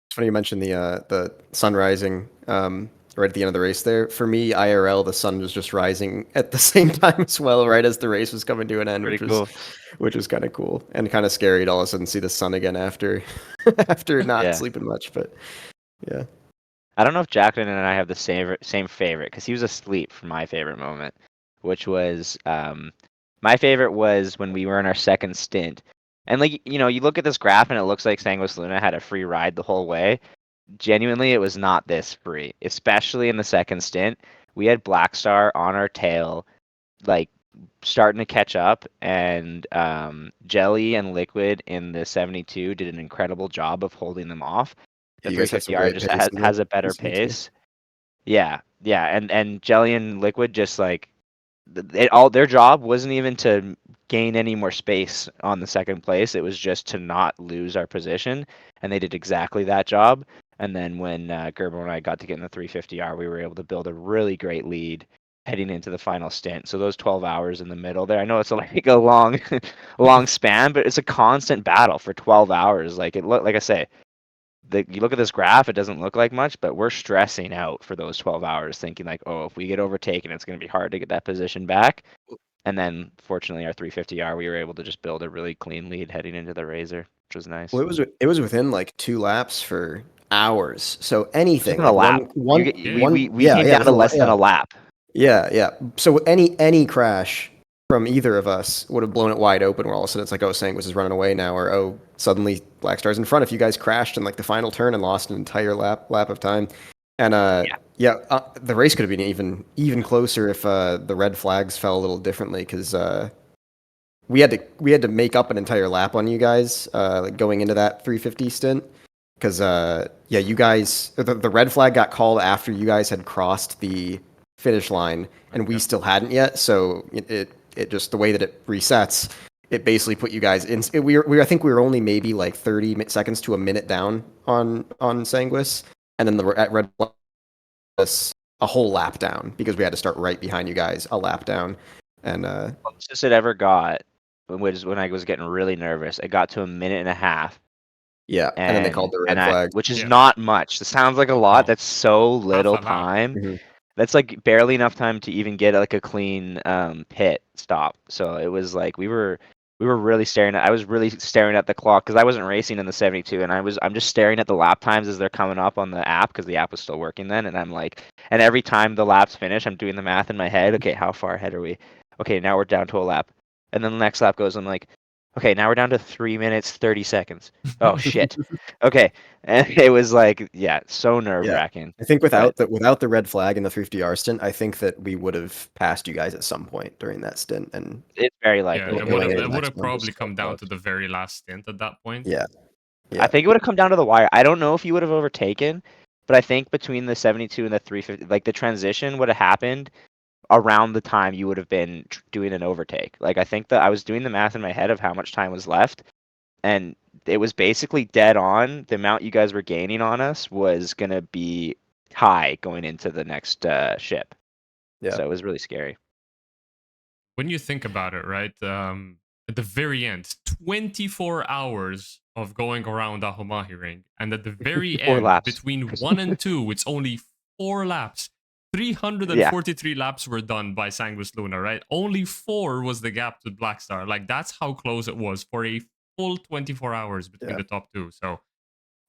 It's funny you mentioned the sun rising right at the end of the race there. For me, IRL, the sun was just rising at the same time as well, right as the race was coming to an end, which was kind of cool and kind of scary to all of a sudden see the sun again after not sleeping much. But yeah, I don't know if Jacqueline and I have the same favorite, because he was asleep for my favorite moment, which was my favorite was when we were in our second stint. And like, you look at this graph and it looks like Sanguis Luna had a free ride the whole way. Genuinely, it was not this free, especially in the second stint. We had Black Star on our tail, like starting to catch up, and Jelly and Liquid in the 72 did an incredible job of holding them off. The 350R just has a better pace. Yeah, and Jelly and Liquid just like their job wasn't even to gain any more space on the second place. It was just to not lose our position, and they did exactly that job. And then when Gerbo and I got to get in the 350R, we were able to build a really great lead heading into the final stint. So those 12 hours in the middle there, I know it's like a long, long span, but it's a constant battle for 12 hours. Like I say, you look at this graph, it doesn't look like much, but we're stressing out for those 12 hours, thinking like, oh, if we get overtaken, it's going to be hard to get that position back. And then, fortunately, our 350R, we were able to just build a really clean lead heading into the Razor, which was nice. Well, it was within like 2 laps for hours. So anything, like a lap. We came down to less than a lap. Yeah. So any crash from either of us would have blown it wide open, where all of a sudden it's like, oh, Sanguis is running away now, or oh, suddenly Black Star's in front. If you guys crashed in like the final turn and lost an entire lap of time. And the race could have been even closer if the red flags fell a little differently, because we had to make up an entire lap on you guys like going into that 350 stint, because you guys, the red flag got called after you guys had crossed the finish line and we still hadn't yet. So it just, the way that it resets, it basically put you guys in. I think we were only maybe like 30 seconds to a minute down on Sanguis, and then at red flag was a whole lap down, because we had to start right behind you guys a lap down. And closest it ever got was when I was getting really nervous. It got to a minute and a half. Yeah, and then they called the red flag, which is not much. It sounds like a lot. That's so little time. Mm-hmm. That's like barely enough time to even get like a clean pit stop. So it was like we were really I was really staring at the clock, because I wasn't racing in the 72, and I'm just staring at the lap times as they're coming up on the app, because the app was still working then, and I'm like, and every time the laps finish, I'm doing the math in my head. Okay, how far ahead are we? Okay, now we're down to a lap. And then the next lap goes, I'm like, okay, now we're down to 3 minutes, 30 seconds. Oh, shit. Okay. And it was like, so nerve-wracking. I think without the red flag in the 350R stint, I think that we would have passed you guys at some point during that stint. And it's very likely. It would have probably come down to the very last stint at that point. Yeah. I think it would have come down to the wire. I don't know if you would have overtaken, but I think between the 72 and the 350, like the transition would have happened around the time you would have been doing an overtake. Like I think that I was doing the math in my head of how much time was left, and it was basically dead on. The amount you guys were gaining on us was going to be high going into the next ship. Yeah. So it was really scary. When you think about it, right, at the very end, 24 hours of going around Ahumahi Ring, and at the very end, laps. Between 1 and 2, it's only 4 laps. 343 laps were done by Sanguis Luna, right? Only 4 was the gap to Black Star. Like, that's how close it was for a full 24 hours between the top two. So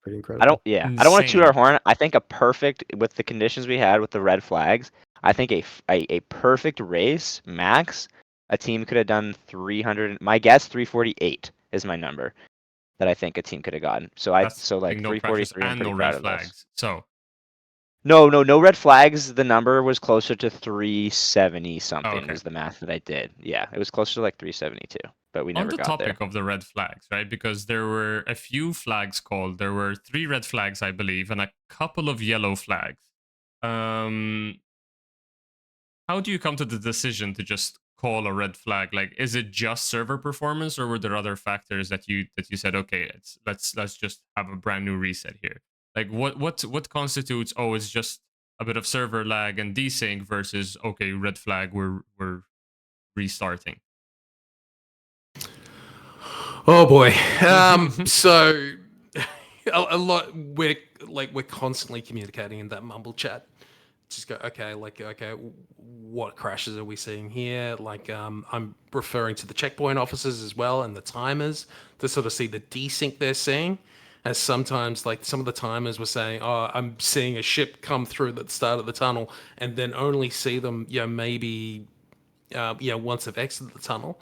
Pretty incredible. I don't want to toot our Insane. horn. I think a perfect, with the conditions we had with the red flags, I think a perfect race max, a team could have done 300. My guess, 348 is my number that I think a team could have gotten. So That's like no crashes 343. I'm and pretty no proud red of us. flags. So No red flags. The number was closer to 370 something. okay. Was the math that I did. Yeah, it was closer to like 372, but we On never the got there. topic of the red flags, right? Because there were a few flags called. There were 3 red flags, I believe, and a couple of yellow flags. How do you come to the decision to just call a red flag? Like, is it just server performance, or were there other factors that you said, okay, let's just have a brand new reset here? Like, what constitutes, oh, it's just a bit of server lag and desync versus, okay, red flag, we're restarting. Oh boy. So a lot we're constantly communicating in that mumble chat. Just go, okay, what crashes are we seeing here? Like, I'm referring to the checkpoint officers as well and the timers to sort of see the desync they're seeing. As sometimes, like, some of the timers were saying, oh, I'm seeing a ship come through at the start of the tunnel and then only see them, maybe, once they've exited the tunnel,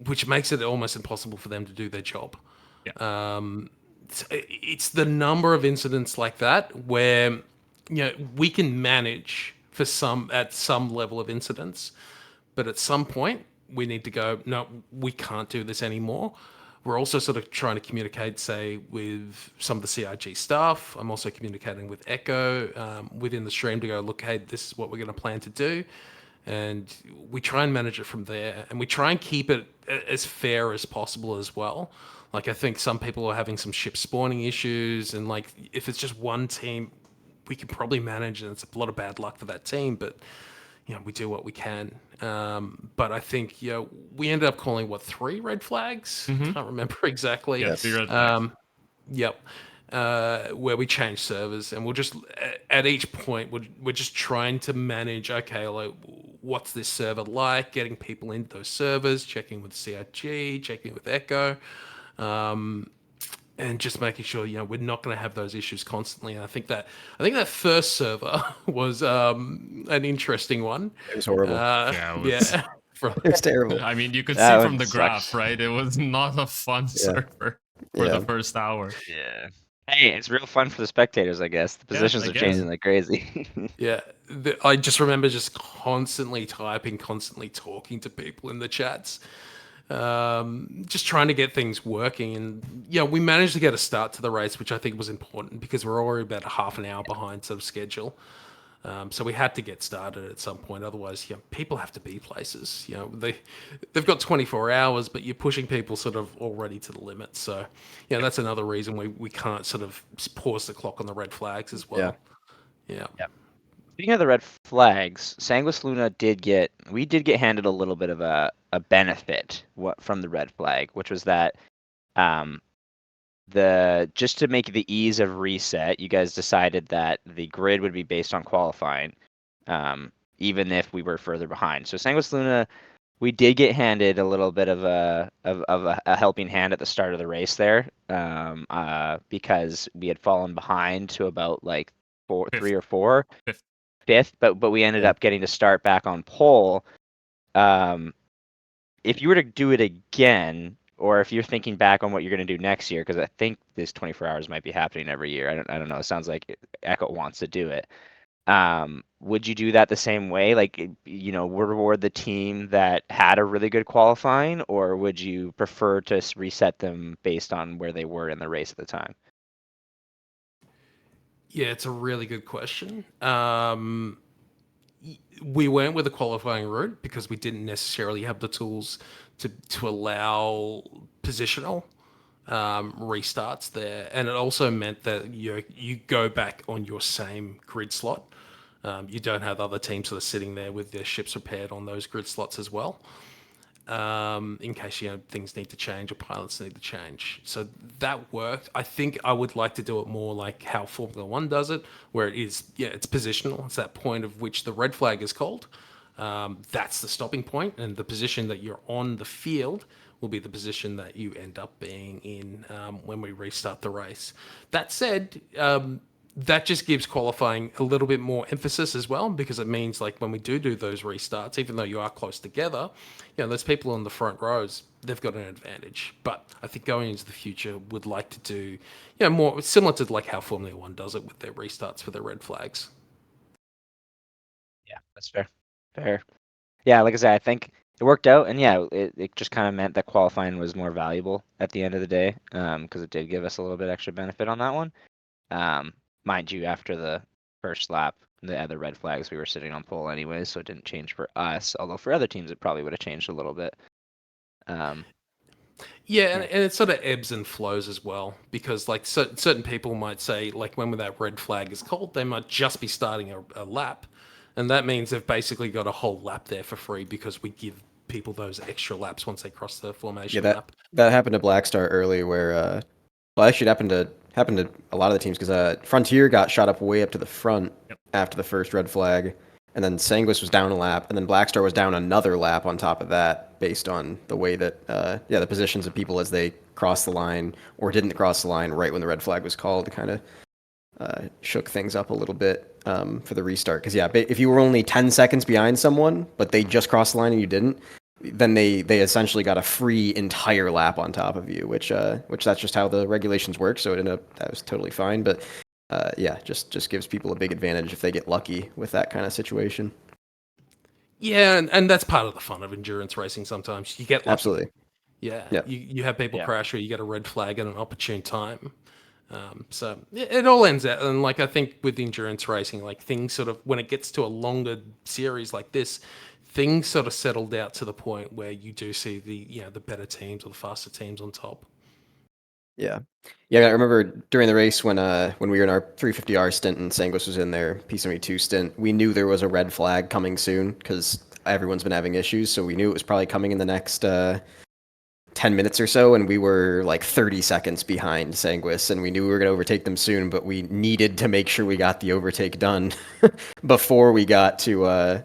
which makes it almost impossible for them to do their job. Yeah. It's the number of incidents like that where we can manage at some level of incidents, but at some point we need to go, no, we can't do this anymore. We're also sort of trying to communicate, say, with some of the CRG staff. I'm also communicating with Echo within the stream to go, look, hey, this is what we're going to plan to do. And we try and manage it from there. And we try and keep it as fair as possible as well. Like, I think some people are having some ship spawning issues. And, like, if it's just one team, we can probably manage, and it's a lot of bad luck for that team. But, we do what we can. But I think, we ended up calling, 3 red flags? Mhm. Can't remember exactly. Yeah, Yes. 3 red flags. Yep. Where we change servers, and we'll just at each point we're just trying to manage. Okay, like, what's this server like? Getting people into those servers, checking with CRG, checking with Echo, and just making sure we're not going to have those issues constantly. And I think that first server was an interesting one. It was horrible. Yeah, it was- Yeah. It was terrible. I mean, you could That see from one the graph, sucks. right? It was not a fun server for Yeah. the first hour. Yeah. Hey, it's real fun for the spectators, I guess. The Yeah, positions I are guess. changing like crazy. Yeah, I just remember just constantly typing, constantly talking to people in the chats, just trying to get things working. And we managed to get a start to the race, which I think was important because we're already about half an hour behind sort of schedule. So we had to get started at some point. Otherwise, people have to be places. They've got 24 hours, but you're pushing people sort of already to the limit. So, that's another reason we can't sort of pause the clock on the red flags as well. Yeah. Speaking of the red flags, Sanguis Luna did get handed a little bit of a benefit from the red flag, which was that just to make the ease of reset, you guys decided that the grid would be based on qualifying, even if we were further behind. So Sanguis Luna, we did get handed a little bit of a helping hand at the start of the race there, because we had fallen behind to about like three or four, fifth, but we ended up getting to start back on pole. If you were to do it again, or if you're thinking back on what you're going to do next year, because I think this 24 hours might be happening every year. I don't know. It sounds like Echo wants to do it. Would you do that the same way? Like, reward the team that had a really good qualifying, or would you prefer to reset them based on where they were in the race at the time? Yeah, it's a really good question. We went with the qualifying route because we didn't necessarily have the tools to allow positional restarts there, and it also meant that you go back on your same grid slot. You don't have other teams that are sitting there with their ships repaired on those grid slots as well, in case things need to change or pilots need to change. So that worked. I think I would like to do it more like how Formula One does it, where it is it's positional. It's that point of which the red flag is called. That's the stopping point, and the position that you're on the field will be the position that you end up being in when we restart the race. That said, that just gives qualifying a little bit more emphasis as well, because it means like when we do those restarts, even though you are close together, those people in the front rows, they've got an advantage. But I think going into the future, would like to do, more similar to like how Formula One does it with their restarts for their red flags. Yeah, that's fair. Fair. Yeah, like I said, I think it worked out, and yeah, it just kind of meant that qualifying was more valuable at the end of the day, because it did give us a little bit extra benefit on that one. Mind you, after the first lap, the other red flags, we were sitting on pole anyways, so it didn't change for us. Although for other teams, it probably would have changed a little bit. Yeah, and it sort of ebbs and flows as well, because like certain people might say, like when that red flag is called, they might just be starting a lap, and that means they've basically got a whole lap there for free because we give people those extra laps once they cross the formation lap. That happened to Blackstar early, where well, actually, it happened to a lot of the teams, because Frontier got shot up way up to the front after the first red flag, and then Sanguis was down a lap, and then Blackstar was down another lap on top of that, based on the way that the positions of people as they crossed the line or didn't cross the line right when the red flag was called, kind of shook things up a little bit for the restart. Because if you were only 10 seconds behind someone, but they just crossed the line and you didn't, then they essentially got a free entire lap on top of you, which that's just how the regulations work. So that was totally fine. But just gives people a big advantage if they get lucky with that kind of situation. Yeah, and that's part of the fun of endurance racing. Sometimes you get lucky. Absolutely. Yeah. Yep. You have people crash, or you get a red flag at an opportune time. So it all ends out, and like I think with endurance racing, like things sort of, when it gets to a longer series like this, things sort of settled out to the point where you do see the better teams or the faster teams on top. Yeah. I remember during the race when we were in our 350R stint and Sanguis was in their P72 stint, we knew there was a red flag coming soon because everyone's been having issues, so we knew it was probably coming in the next 10 minutes or so, and we were like 30 seconds behind Sanguis, and we knew we were going to overtake them soon, but we needed to make sure we got the overtake done before we got to a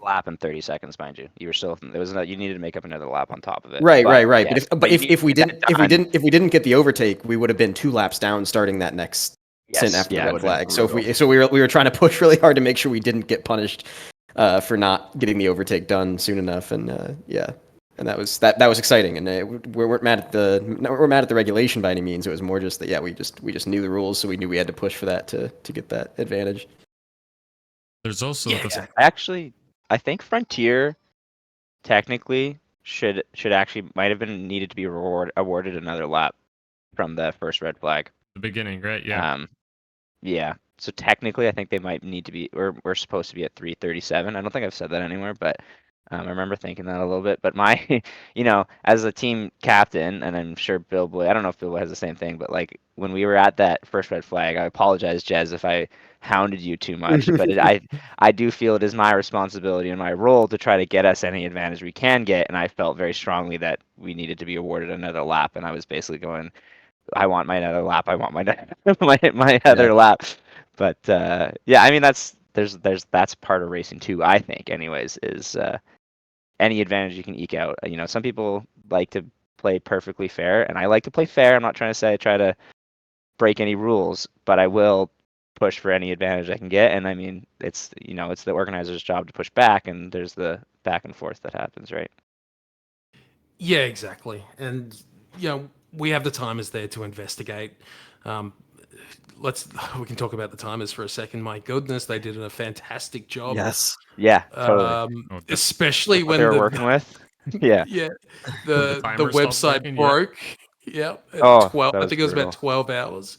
lap in 30 seconds, mind you. You were still you needed to make up another lap on top of it. Right. Yes, But if we didn't get the overtake, we would have been 2 laps down starting that next stint after the red flag. So we were trying to push really hard to make sure we didn't get punished for not getting the overtake done soon enough, and and that was exciting. And we weren't mad at the regulation by any means. It was more just that we just knew the rules, so we knew we had to push for that to get that advantage. There's also actually, I think Frontier technically should actually might have been needed to be awarded another lap from the first red flag. The beginning, right? Yeah. Yeah. So technically, I think they might need to be. We're supposed to be at 3:37. I don't think I've said that anywhere, but I remember thinking that a little bit. But my, as a team captain, and I'm sure Bill Boy, I don't know if Bill Boy has the same thing, but like when we were at that first red flag, I apologize, Jez, if I hounded you too much. But I do feel it is my responsibility and my role to try to get us any advantage we can get. And I felt very strongly that we needed to be awarded another lap. And I was basically going, I want my other lap. I want my my other lap. But I mean that's part of racing too. I think, anyways, is any advantage you can eke out. Some people like to play perfectly fair, and I like to play fair. I'm not trying to say I try to break any rules, but I will push for any advantage I can get. And I mean, it's the organizer's job to push back, and there's the back and forth that happens, right? Yeah, exactly. And we have the timers there to investigate. We can talk about the timers for a second. My goodness, they did a fantastic job. Yes. Yeah, totally. Especially when they're working with. Yeah. Yeah. The website broke. Yeah. Oh, 12. I think it was about 12 hours.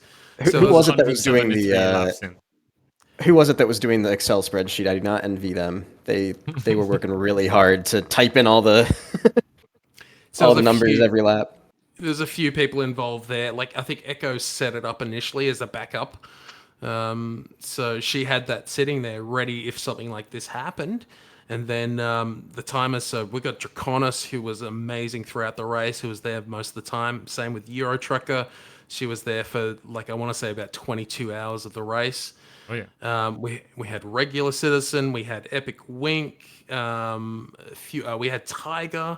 Who was it that was doing the Who was it that was doing the Excel spreadsheet? I do not envy them. They were working really hard to type in all the all the numbers every lap. There's a few people involved there. Like I think Echo set it up initially as a backup. So she had that sitting there ready if something like this happened. And then the timers, so we got Draconis, who was amazing throughout the race, who was there most of the time. Same with Euro Trucker. She was there for, like, I want to say about 22 hours of the race. Oh yeah. We had Regular Citizen, we had Epic Wink, we had Tiger.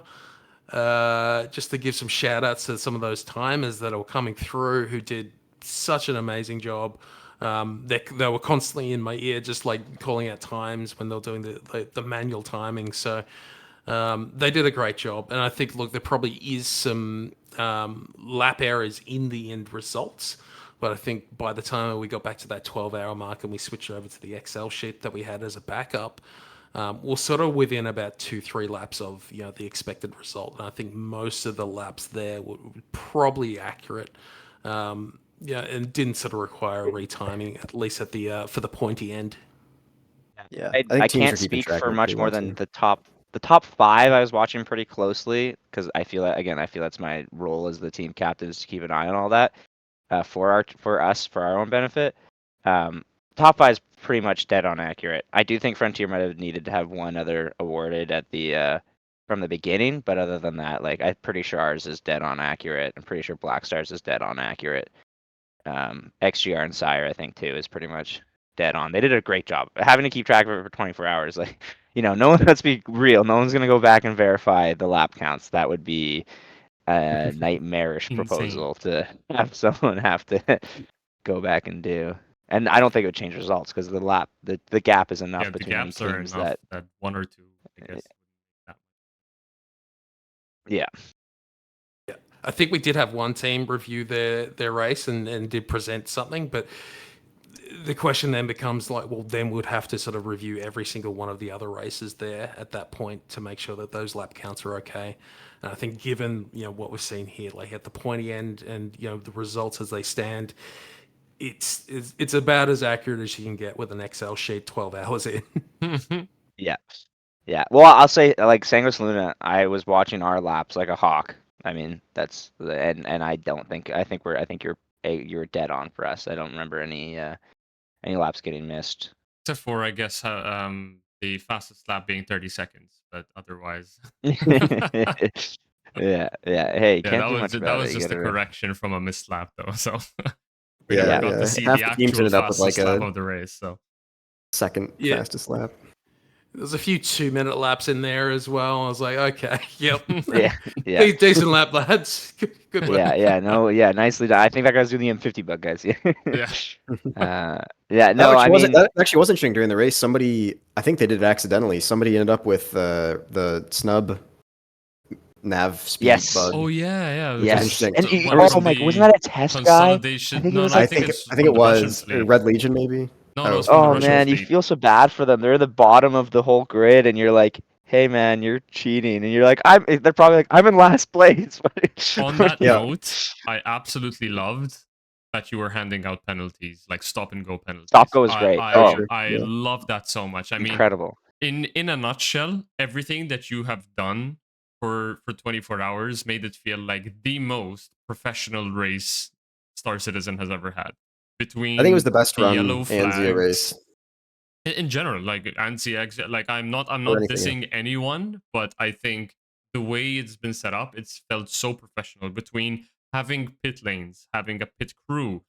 Just to give some shout outs to some of those timers that were coming through who did such an amazing job. They were constantly in my ear, just like calling out times when they were doing the manual timing. So they did a great job. And I think, look, there probably is some lap errors in the end results. But I think by the time we got back to that 12-hour mark and we switched over to the Excel sheet that we had as a backup, we're sort of within about 2-3 laps of the expected result. And I think most of the laps there were probably accurate. And didn't sort of require retiming, at least at the for the pointy end. Yeah, I think teams can't are keeping speak track for of it much pretty more well, than too. the top 5 I was watching pretty closely, because I feel that's my role as the team captain, is to keep an eye on all that for our own benefit. Top 5 is pretty much dead on accurate. I do think Frontier might have needed to have one other awarded at the from the beginning, but other than that, like, I'm pretty sure ours is dead on accurate. I'm pretty sure Black Stars is dead on accurate. XGR and Sire, I think, too, is pretty much dead on. They did a great job. Having to keep track of it for 24 hours, like, no one, let's be real, no one's going to go back and verify the lap counts. That would be a nightmarish Insane. proposal to have someone have to go back and do. And I don't think it would change results, because the gap is enough Yeah, the between any gaps are teams enough that, one or two, I guess. yeah. I think we did have one team review their race and did present something, but the question then becomes, like, well, then we'd have to sort of review every single one of the other races there at that point to make sure that those lap counts are okay. And I think, given what we've seen here, like at the pointy end and the results as they stand, it's about as accurate as you can get with an Excel sheet 12 hours in. Yeah. Yeah. Well, I'll say, like, Sangos Luna, I was watching our laps like a hawk. I mean, that's and I think you're dead on for us. I don't remember any laps getting missed. Except for, I guess, the fastest lap being 30 seconds, but otherwise. Yeah. Hey, Yeah, can't do much about that was it. just a correction from a missed lap, though. So we Yeah, never got to see half the the teams actual ended up with, fastest like, lap a of the race. So second Yeah. fastest lap. There's a few 2-minute laps in there as well. I was like, okay, yep. Yeah. Decent lap, lads. Good lap. Nicely done. I think that guy's doing the M50 bug, guys. Yeah. Yeah. No, I mean, that actually wasn't interesting during the race. Somebody, I think they did it accidentally. Somebody ended up with the snub nav speed Yes. bug. Oh yeah. yes. interesting. And So what wasn't that a test guy? consolidation? I think it No, was no, I like, think I think it from the Russian was fleet. Red Legion, maybe. No, it was from the oh Russian man, you fleet. feel so bad for them. They're the bottom of the whole grid, and you're like, hey man, you're cheating, and you're like, they're probably like, I'm in last place. On that Yeah. note, I absolutely loved that you were handing out penalties, like stop and go penalties. Stop go is great. I Yeah. love that so much. I mean, Incredible. in a nutshell, everything that you have done for 24 hours made it feel like the most professional race Star Citizen has ever had. Between I think it was the best run yellow ANZIA flags, race. in general, like ANZIA, like I'm not anything, dissing anyone, but I think the way it's been set up, it's felt so professional. Between having pit lanes, having a pit crew,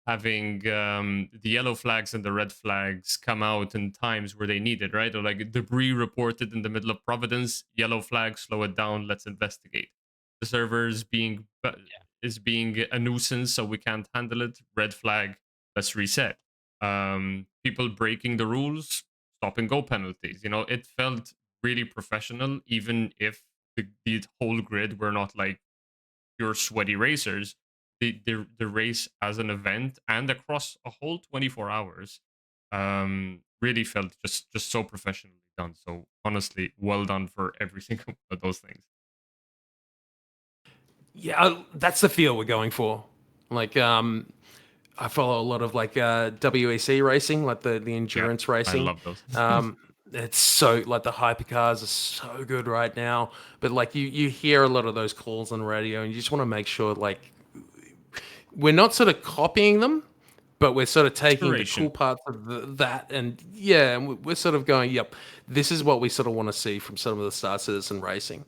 having the yellow flags and the red flags come out in times where they need it, right? Or like debris reported in the middle of Providence, yellow flag, slow it down, let's investigate. The servers being a nuisance, so we can't handle it. Red flag, let's reset. People breaking the rules, stop and go penalties. It felt really professional, even if the whole grid were not like pure sweaty racers. The race as an event and across a whole 24 hours really felt just so professionally done. So honestly, well done for every single one of those things. Yeah, that's the feel we're going for. Like, I follow a lot of like WEC racing, like the endurance racing. I love those. It's so, like, the hypercars are so good right now, but like you hear a lot of those calls on radio, and you just want to make sure, like, we're not sort of copying them, but we're sort of taking the Inspiration. cool parts of that, and yeah, and we're sort of going, yep, this is what we sort of want to see from some of the Star Citizen racing.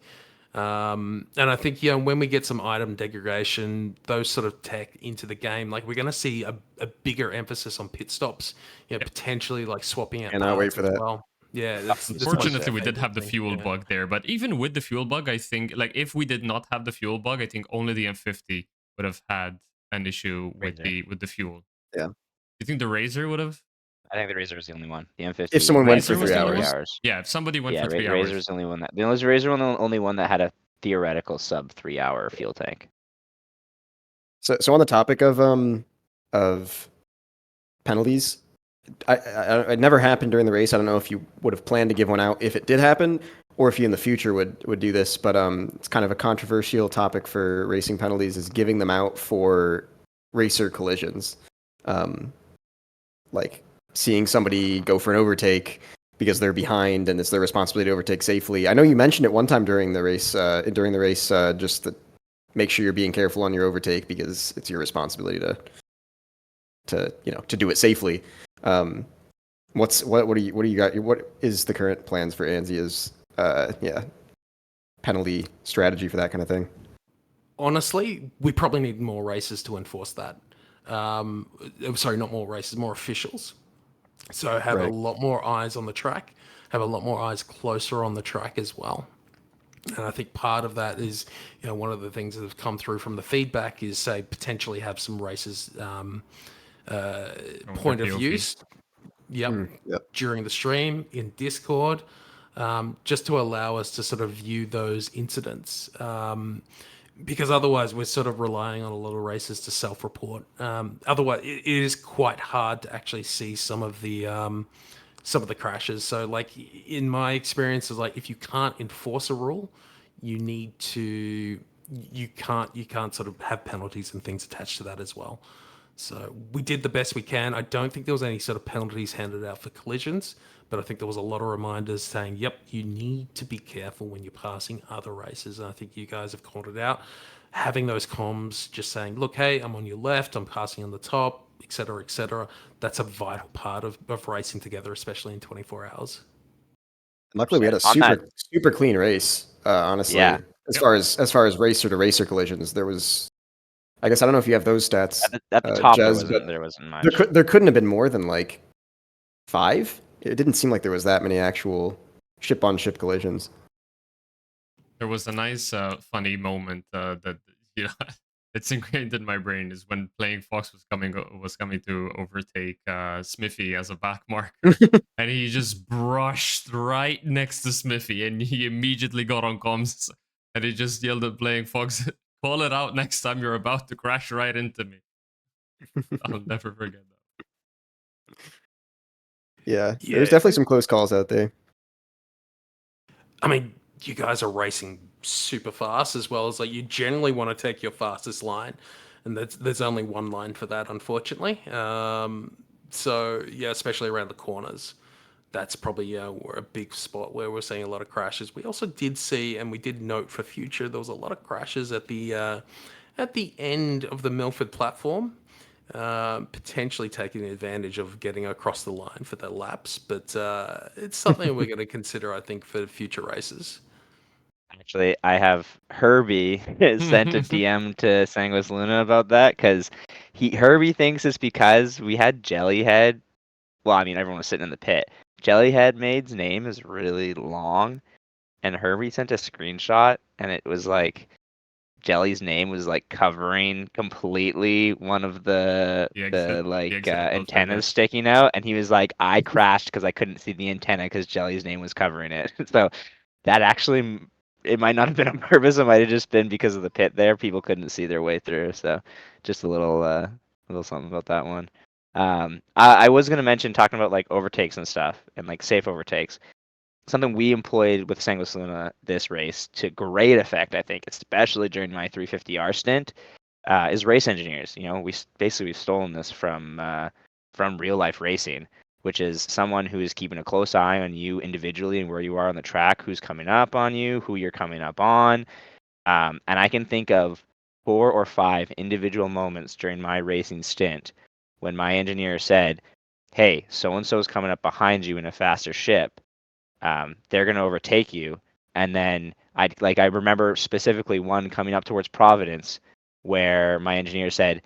And I think, when we get some item degradation, those sort of tech into the game, like we're going to see a bigger emphasis on pit stops, potentially like swapping out Cannot wait parts for as that. well. Yeah, that's my Unfortunately, we did favorite have the thing, fuel yeah. bug there, but even with the fuel bug, I think like if we did not have the fuel bug, I think only the M50 would have had an issue with Razor. the fuel. Yeah. Do you think the Razor would have? I think the Razor was the only one. The M50. If someone went for Razor was 3 the only hours. one? Yeah, if somebody went Yeah, for 3 Razor hours. was the only one that. The Razor was the only one that had a theoretical sub 3 hour fuel tank. So on the topic of penalties, it never happened during the race. I don't know if you would have planned to give one out if it did happen, or if you in the future would do this. But it's kind of a controversial topic for racing penalties is giving them out for racer collisions, like seeing somebody go for an overtake because they're behind and it's their responsibility to overtake safely. I know you mentioned it one time during the race. Just to make sure you're being careful on your overtake because it's your responsibility to do it safely. What do you got? What is the current plans for ANZIA's penalty strategy for that kind of thing? Honestly, we probably need more races to enforce that. Sorry, not more races, more officials. So have a lot more eyes on the track, have a lot more eyes closer on the track as well. And I think part of that is, one of the things that have come through from the feedback is, say, potentially have some races point of POV. use. Yep. During the stream in Discord, just to allow us to sort of view those incidents. Because otherwise we're sort of relying on a lot of races to self-report. Otherwise, it is quite hard to actually see some of the crashes. So, like in my experience, is like if you can't enforce a rule, you can't sort of have penalties and things attached to that as well. So we did the best we can. I don't think there was any sort of penalties handed out for collisions, but I think there was a lot of reminders saying, yep, you need to be careful when you're passing other races. And I think you guys have called it out. Having those comms just saying, look, hey, I'm on your left, I'm passing on the top, etc., etc. That's a vital part of racing together, especially in 24 hours. Luckily, we had a super clean race. Honestly, Yeah. as far as racer to racer collisions, there was. I guess I don't know if you have those stats. At the top, Jez, there wasn't much. There couldn't have been more than like 5. It didn't seem like there was that many actual ship-on-ship collisions. There was a nice, funny moment that it's ingrained in my brain is when playing Fox was coming to overtake Smithy as a back marker, and he just brushed right next to Smithy, and he immediately got on comms, and he just yelled at playing Fox, "Call it out next time you're about to crash right into me." I'll never forget that. Yeah, there's definitely some close calls out there. I mean, you guys are racing super fast as well as like you generally want to take your fastest line, and there's only one line for that, unfortunately. So yeah, especially around the corners, that's probably a big spot where we're seeing a lot of crashes. We also did see, and we did note for future, there was a lot of crashes at the end of the Milford platform. Potentially taking advantage of getting across the line for their laps, but it's something we're going to consider, I think, for future races. Actually, I have Herbie sent a DM to Sanguis Luna about that because Herbie thinks it's because we had Jellyhead. Well, I mean, everyone was sitting in the pit. Jellyhead Maid's name is really long, and Herbie sent a screenshot, and it was like Jelly's name was like covering completely one of the antennas sticking out, and he was like, I crashed because I couldn't see the antenna because Jelly's name was covering it. So that actually, it might not have been on purpose. It might have just been because of the pit there. People couldn't see their way through. So just a little something about that one. I was gonna mention talking about like overtakes and stuff and like safe overtakes. Something we employed with Sanguis Luna this race to great effect, I think, especially during my 350R stint, is race engineers. We've stolen this from real life racing, which is someone who is keeping a close eye on you individually and where you are on the track, who's coming up on you, who you're coming up on. And I can think of 4 or 5 individual moments during my racing stint when my engineer said, "Hey, so and so is coming up behind you in a faster ship. They're gonna overtake you." And then I remember specifically one coming up towards Providence, where my engineer said,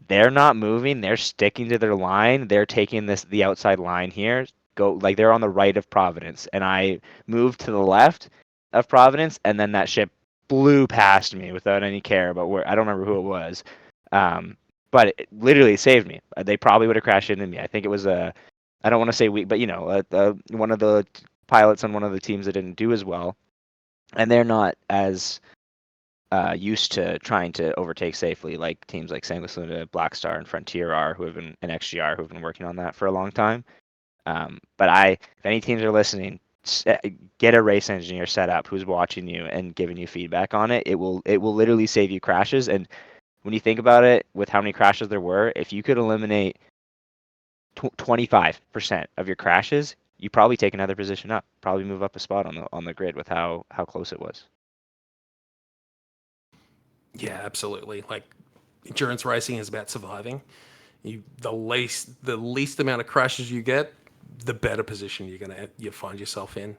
"They're not moving. They're sticking to their line. They're taking the outside line here. Go like they're on the right of Providence." And I moved to the left of Providence, and then that ship blew past me without any care about where. I don't remember who it was, but it literally saved me. They probably would have crashed into me. I think it was a. I don't want to say weak, but one of the pilots on one of the teams that didn't do as well, and they're not as used to trying to overtake safely like teams like San Luis Luna, Black Star, and Frontier are, who have been and XGR who have been working on that for a long time. But if any teams are listening, get a race engineer set up who's watching you and giving you feedback on it. It will literally save you crashes. And when you think about it, with how many crashes there were, if you could eliminate 25% of your crashes, you probably take another position up, probably move up a spot on the grid with how close it was. Yeah, absolutely. Like, endurance racing is about surviving. The least amount of crashes you get, the better position you find yourself in.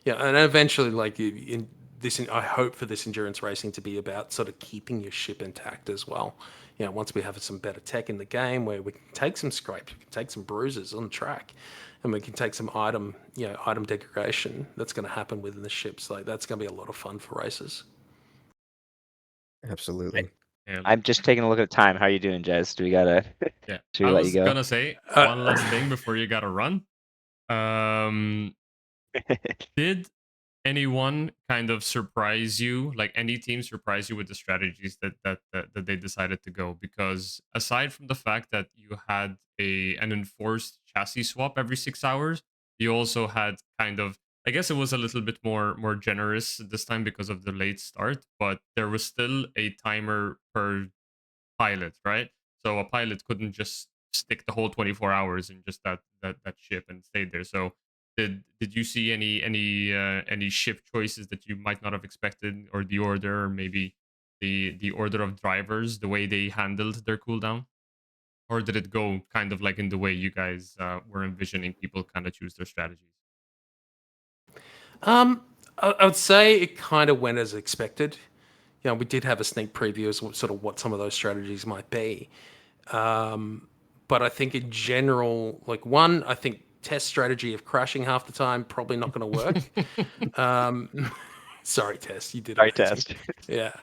Yeah, and eventually, like I hope for this endurance racing to be about sort of keeping your ship intact as well. Once we have some better tech in the game, where we can take some scrapes, we can take some bruises on the track, and we can take some item degradation that's going to happen within the ships. Like, that's going to be a lot of fun for races. Absolutely. Yeah. I'm just taking a look at time. How are you doing, Jez? Do we gotta? Yeah. Should we I let was you go? gonna say one last thing before you gotta run. Did anyone kind of surprise you, like any team surprise you with the strategies that they decided to go? Because aside from the fact that you had an enforced chassis swap every 6 hours, you also had kind of, I guess it was a little bit more generous this time because of the late start, but there was still a timer per pilot, right? So a pilot couldn't just stick the whole 24 hours in just that ship and stay there. So did you see any ship choices that you might not have expected, or the order, or maybe the order of drivers, the way they handled their cooldown? Or did it go kind of like in the way you guys were envisioning people kind of choose their strategies? I would say it kind of went as expected. We did have a sneak preview as sort of what some of those strategies might be. But I think in general, I think test strategy of crashing half the time, probably not going to work. Sorry, Test, you did Sorry, amazing. Test. Yeah.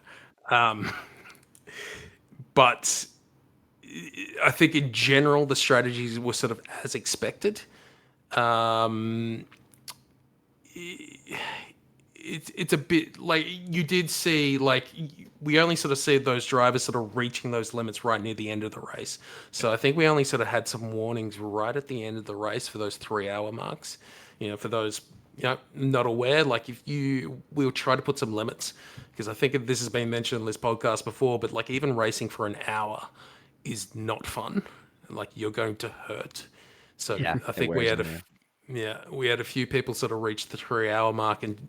But I think in general, the strategies were sort of as expected. It's a bit like you did see, like, we only sort of see those drivers sort of reaching those limits right near the end of the race. So I think we only sort of had some warnings right at the end of the race for those 3-hour marks. For those not aware, like, we'll try to put some limits, because I think this has been mentioned in this podcast before, but like, even racing for an hour is not fun. Like, you're going to hurt. So Yeah, I think we had we had a few people sort of reach the 3-hour mark, and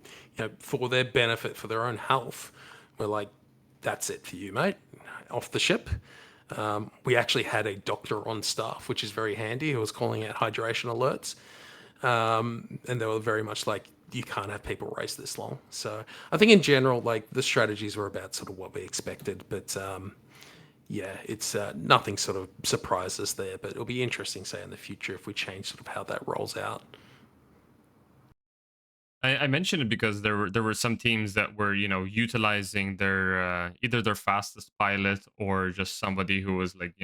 for their benefit, for their own health, we're like, that's it for you, mate. Off the ship. We actually had a doctor on staff, which is very handy, who was calling out hydration alerts. And they were very much like, you can't have people race this long. So I think in general, like, the strategies were about sort of what we expected, but it's nothing sort of surprised us there, but it'll be interesting, say, in the future, if we change sort of how that rolls out. I mentioned it because there were some teams that were utilizing their either their fastest pilot, or just somebody who was like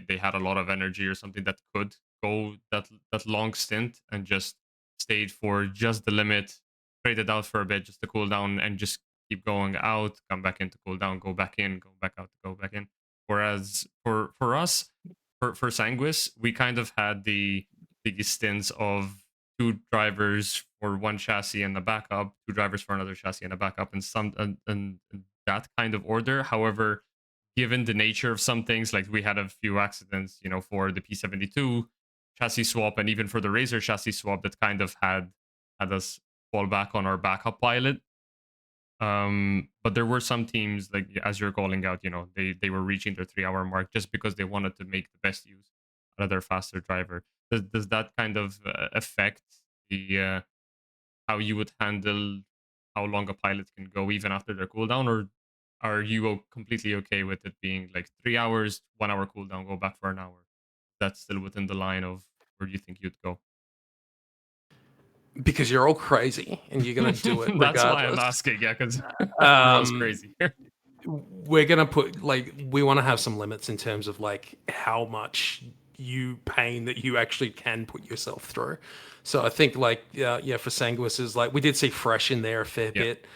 they had a lot of energy or something that could go that long stint and just stayed for just the limit, traded out for a bit just to cool down, and just keep going out, come back in to cool down, go back in, go back out, go back in. Whereas for us, for Sanguis, we kind of had the stints of 2 drivers for one chassis and a backup, 2 drivers for another chassis and a backup, and that kind of order. However, given the nature of some things, like we had a few accidents, for the P72 chassis swap, and even for the Razor chassis swap, that kind of had us fall back on our backup pilot. But there were some teams, like as you're calling out, they were reaching their 3-hour mark just because they wanted to make the best use another faster driver. Does that kind of affect the how you would handle how long a pilot can go even after their cooldown, or are you completely okay with it being like 3 hours, 1 hour cooldown, go back for an hour? That's still within the line of where you think you'd go. Because you're all crazy and you're gonna do it regardless. That's why I'm asking, yeah, because everyone's crazy here. We're gonna put we want to have some limits in terms of like how much pain that you actually can put yourself through. So I think like for Sanguis is like we did see Fresh in there a fair bit.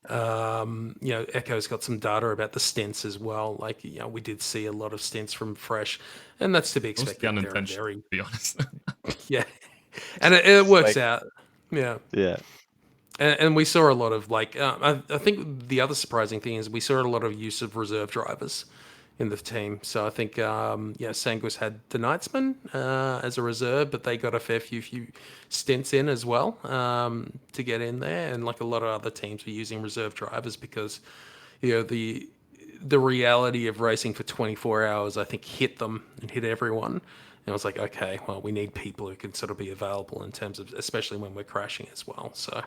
Echo's got some data about the stints as well. Like we did see a lot of stints from Fresh, and that's to be expected. Unintentional, to be honest. Yeah, and it works out. Yeah. And we saw a lot of like I think the other surprising thing is we saw a lot of use of reserve drivers in the team. So I think Sanguis had the Knightsman as a reserve, but they got a fair few stints in as well to get in there, and like a lot of other teams were using reserve drivers because the reality of racing for 24 hours I think hit them and hit everyone. And I was like, okay, well, we need people who can sort of be available in terms of, especially when we're crashing as well. So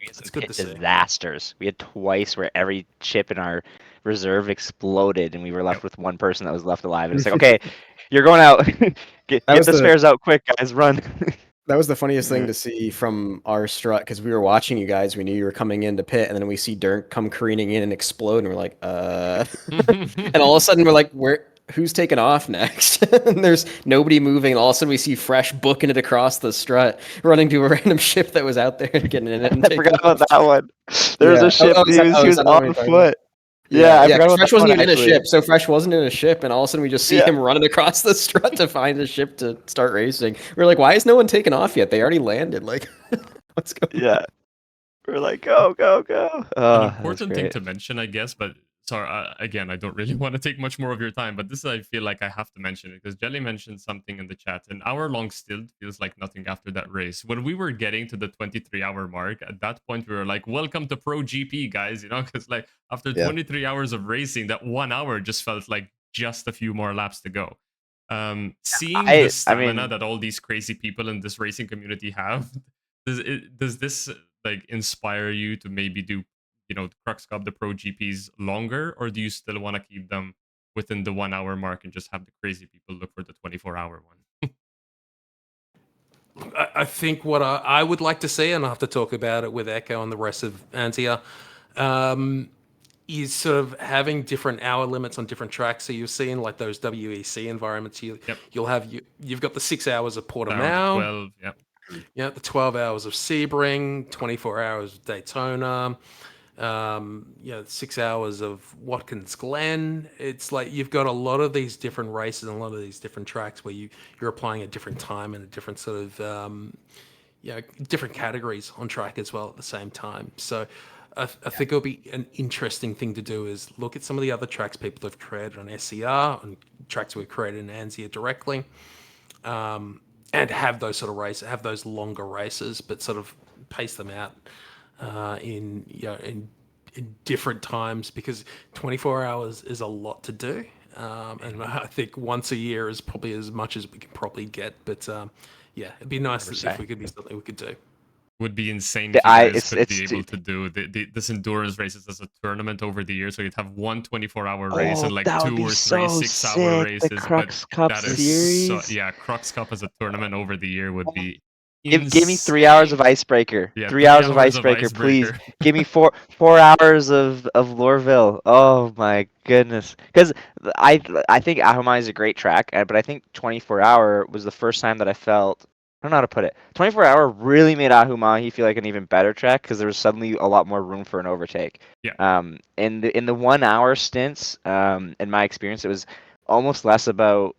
it's good to see. Disasters. We had twice where every chip in our reserve exploded, and we were left with one person that was left alive. And it's like, okay, you're going out. get the spares out quick, guys. Run. That was the funniest thing to see from our strut, because we were watching you guys. We knew you were coming into pit, and then we see Dirk come careening in and explode, and we're like, and all of a sudden we're like, who's taking off next? And there's nobody moving, and all of a sudden we see Fresh booking it across the strut, running to a random ship that was out there and getting in it. And I forgot about that one. There was a ship. He was on foot. Yeah, Fresh wasn't even in a ship, so Fresh wasn't in a ship, and all of a sudden we just see him running across the strut to find a ship to start racing. We're like, why is no one taking off yet? They already landed. Like, what's going on? Yeah. We're like, go. An important thing to mention, I guess, but sorry, again, I don't really want to take much more of your time, but this I feel like I have to mention it because Jelly mentioned something in the chat. An hour-long still feels like nothing after that race. When we were getting to the 23-hour mark, at that point we were like, welcome to Pro GP, guys, because like after 23 hours of racing, that 1 hour just felt like just a few more laps to go. Seeing the stamina that all these crazy people in this racing community have, does this like inspire you to maybe do the Crux Cup, the Pro GPs longer, or do you still want to keep them within the 1 hour mark and just have the crazy people look for the 24-hour one? I think what I would like to see, and I'll have to talk about it with Echo and the rest of ANZIA, is sort of having different hour limits on different tracks. So you're seeing like those WEC environments. You'll have you've got the 6 hours of Portimao, 12, the 12 hours of Sebring, 24 hours of Daytona. 6 hours of Watkins Glen. It's like you've got a lot of these different races and a lot of these different tracks where you're applying a different time and a different sort of different categories on track as well at the same time. So I think it'll be an interesting thing to do is look at some of the other tracks people have created on SCR and tracks we've created in ANZIA directly, and have those sort of races, have those longer races, but sort of pace them out in different times, because 24 hours is a lot to do, and I think once a year is probably as much as we can probably get. But it'd be nice if we could be something we could do. Would be insane if you guys could be able to do this endurance races as a tournament over the year. So you'd have one 24-hour race and like 2 or 3 6-hour races. The Crux Cup series. Crux Cup as a tournament over the year would be. Give me 3 hours of Icebreaker. 3 hours of Icebreaker, please. Give me 4 hours of Lorville. Oh my goodness! Because I think Ahumai is a great track, but I think 24-hour was the first time that I felt. I don't know how to put it. 24-hour really made Ahumai feel like an even better track because there was suddenly a lot more room for an overtake. In the 1 hour stints, in my experience, it was almost less about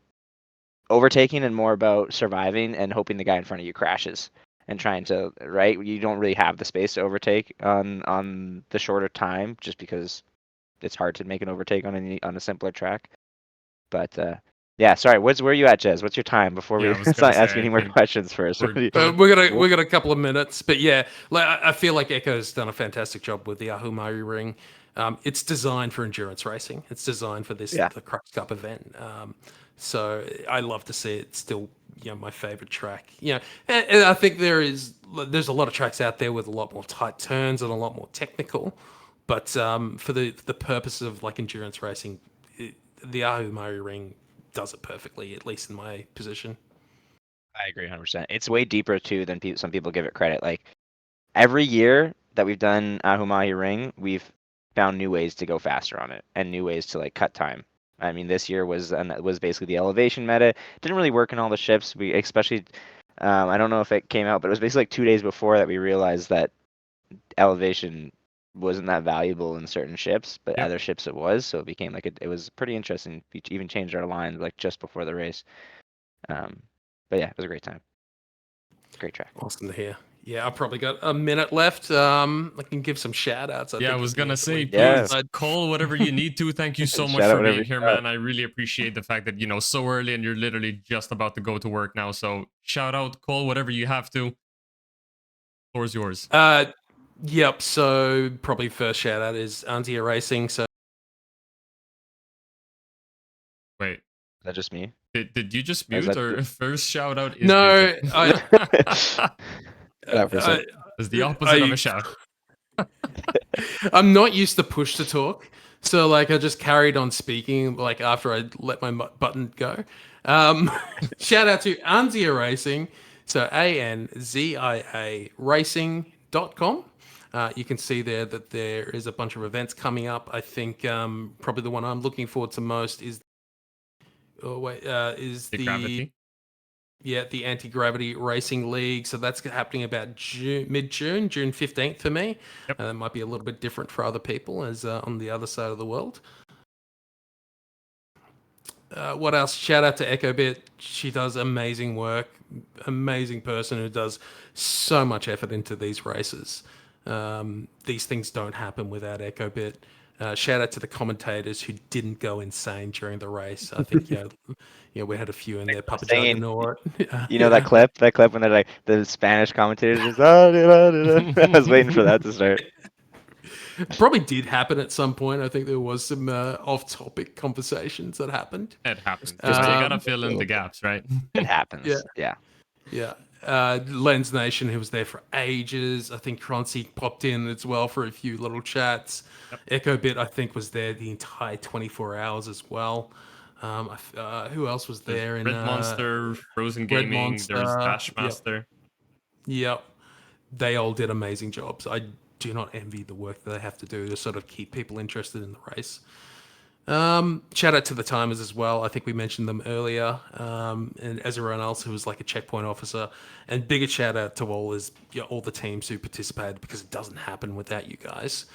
overtaking and more about surviving and hoping the guy in front of you crashes and trying to, right? You don't really have the space to overtake on the shorter time just because it's hard to make an overtake on a simpler track. But sorry, where are you at, Jez? What's your time before we ask you any more questions first? We got a couple of minutes, but I feel like Echo's done a fantastic job with the Ahumai ring. It's designed for endurance racing. It's designed for Yeah. the Crux Cup event. So I love to see it still, my favorite track. And I think there's a lot of tracks out there with a lot more tight turns and a lot more technical, but for the purpose of like endurance racing, the Ahumari Ring does it perfectly, at least in my position. I agree 100%. It's way deeper too than some people give it credit. Like every year that we've done Ahumahi Ring, we've found new ways to go faster on it and new ways to like cut time. I mean, this year was basically the elevation meta. It didn't really work in all the ships. We especially, I don't know if it came out, but it was basically like 2 days before that we realized that elevation wasn't that valuable in certain ships, but Yep. other ships it was. So it became like it was pretty interesting. We even changed our lines like just before the race. But yeah, it was a great time. Great track. Awesome to hear. Yeah, I've probably got a minute left. I can give some shout outs. I was gonna say, Yeah. please call whatever you need to. Thank you so much Shout out for whatever being you here, got. man. I really appreciate the fact that so early and you're literally just about to go to work now. So shout out, call whatever you have to. Floor's yours. Yep. So probably first shout out is ANZIA Racing. So Wait, Is that just me? did you just Or is mute, that or first shout out is no, muted? Out for a sec. It's the opposite of a shout. I'm not used to push to talk, so like I just carried on speaking like after I let my button go. Shout out to ANZIA Racing, so ANZIA Racing.com. You can see there that there is a bunch of events coming up. I think probably the one I'm looking forward to most is The gravity. the Anti-Gravity Racing League. So that's happening about mid-June, June 15th for me. Yep. That might be a little bit different for other people as on the other side of the world. What else? Shout out to EchoBit. She does amazing work. Amazing person who does so much effort into these races. These things don't happen without EchoBit. Shout out to the commentators who didn't go insane during the race. I think we had a few in there. Papa Saying- Juggernaut. You know that clip when they're like the Spanish commentators just I was waiting for that to start. Probably did happen at some point. I think there was some off-topic conversations that happened. It happens. Just you gotta Um, fill in the gaps, right? It happens. Yeah. Yeah. Yeah. Lens Nation, who was there for ages. I think Croncy popped in as well for a few little chats. EchoBit, I think, was there the entire 24 hours as well. Who else was there? Red Monster, Frozen Gaming, there's Monster, Bashmaster. Yep. They all did amazing jobs. I do not envy the work that they have to do to sort of keep people interested in the race. Shout out to the timers as well. I think we mentioned them earlier. And as everyone else who was like a checkpoint officer. And bigger shout out to all the teams who participated, because it doesn't happen without you guys.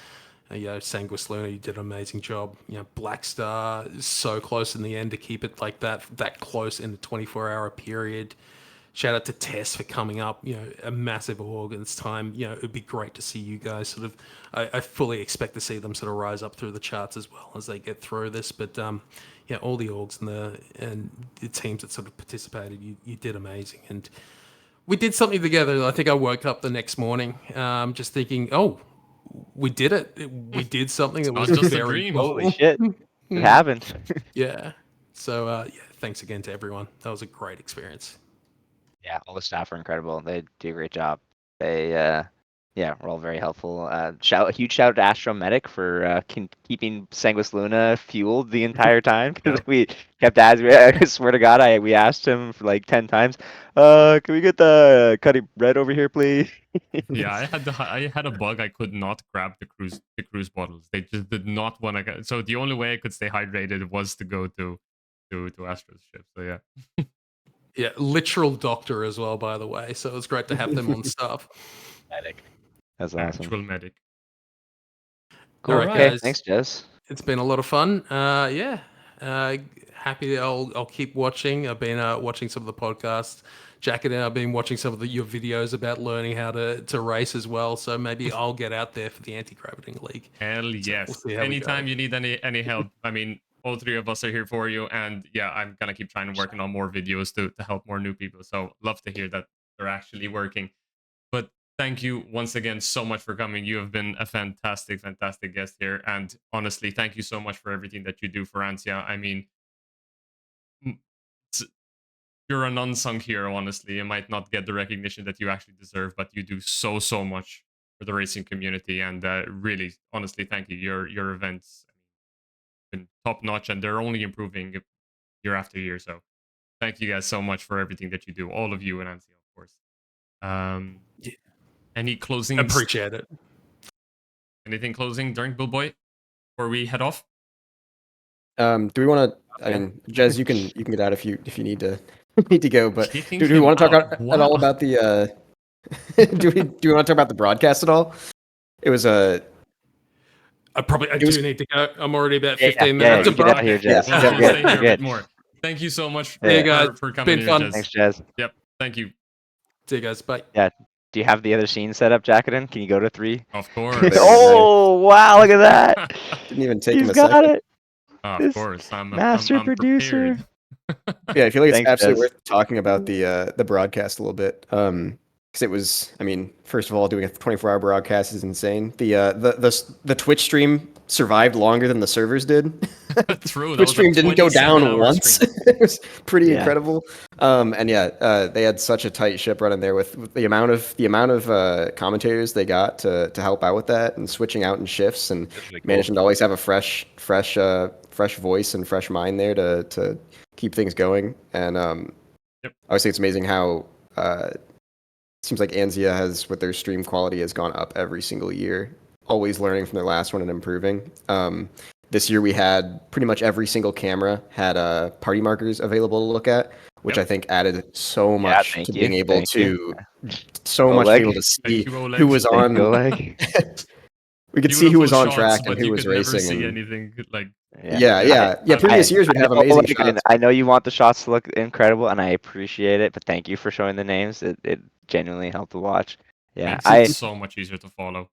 Sanguis Luna, you did an amazing job. Black Star is so close in the end to keep it like that close in the 24-hour period. Shout out to Tess for coming up, a massive org, and it's time. It'd be great to see you guys sort of. I fully expect to see them sort of rise up through the charts as well as they get through this. But all the orgs and the teams that sort of participated, you did amazing, and we did something together. I think I woke up the next morning, just thinking, oh, we did it. We did something that was not just a very dream. cool. Holy shit. It happened. Yeah. So thanks again to everyone. That was a great experience. Yeah, all the staff are incredible. They do a great job. They we're all very helpful. A huge shout out to Astro Medic for keeping Sanguis Luna fueled the entire time, because we kept asking. I swear to God, we asked him for like 10 times. Can we get the Cuddy Red over here, please? Yeah, I had a bug. I could not grab the cruise bottles. They just did not want to get. So the only way I could stay hydrated was to go to Astro's ship. So yeah. Yeah, literal doctor as well, by the way. So it was great to have them on staff. Medic. That's awesome. Actual medic. Cool. All right, Okay, guys. thanks, Jess. It's been a lot of fun. Happy I'll keep watching. I've been watching some of the podcasts. Jack and I've been watching some of your videos about learning how to race as well. So maybe I'll get out there for the Anti-Gravity League. Hell yes. we'll see how we Anytime go. you need any help, I mean, all three of us are here for you. And yeah, I'm gonna keep trying to working on more videos to help more new people. So love to hear that they're actually working. But thank you once again so much for coming. You have been a fantastic, fantastic guest here. And honestly, thank you so much for everything that you do for ANZIA. I mean, you're an unsung hero, honestly. You might not get the recognition that you actually deserve, but you do so, so much for the racing community. And really, honestly, thank you. Your events have been top notch, and they're only improving year after year. So thank you guys so much for everything that you do, all of you and ANZIA, of course. Yeah. Any closing? Appreciate it. Anything closing during Bill Boy before we head off? Do we want to? I mean, Jez, you can get out if you need to need to go. But Kicking do we him want to talk out. at Wow. all about the? Do we want to talk about the broadcast at all? It was a. I It was- do need to go. I'm already about Yeah, 15 yeah, minutes you get out above. of here, Jez. Well, Yeah, we'll good, stay here a good. bit more. Thank you so much Yeah, guys. for coming Been here, fun. Jez. Thanks, Jez. Yep. Thank you. See you guys. Bye. Do you have the other scene set up, Jacketin? Can you go to 3? Of course. Oh, wow, look at that. Didn't even take He's him a got second. it. Of This course. I'm master producer. prepared. Yeah, I feel like it's Thanks, absolutely Jez. worth talking about the broadcast a little bit. Because it was, I mean, first of all, doing a 24-hour broadcast is insane. The Twitch stream survived longer than the servers did. True. that Twitch was a stream didn't go down 27-hour once. stream. It was pretty Yeah. incredible. And yeah, they had such a tight ship running there with the amount of commentators they got to help out with that and switching out in shifts and managing to always have a fresh voice and fresh mind there to keep things going. And obviously, it's amazing how it seems like ANZIA has, with their stream quality, has gone up every single year, always learning from their last one and improving. This year we had pretty much every single camera had party markers available to look at, which I think added so much thank to you, being able thank you. to so much to Oleg. be able to see Thank you, Oleg. who was on. Thank you, Oleg. We could see who was on Beautiful track shots, and but who you was could never racing. see And anything like yeah. Previous years we'd have know, amazing Oleg, and shots. I know you want the shots to look incredible, and I appreciate it. But thank you for showing the names. It genuinely helped to watch. Yeah, makes it so much easier to follow.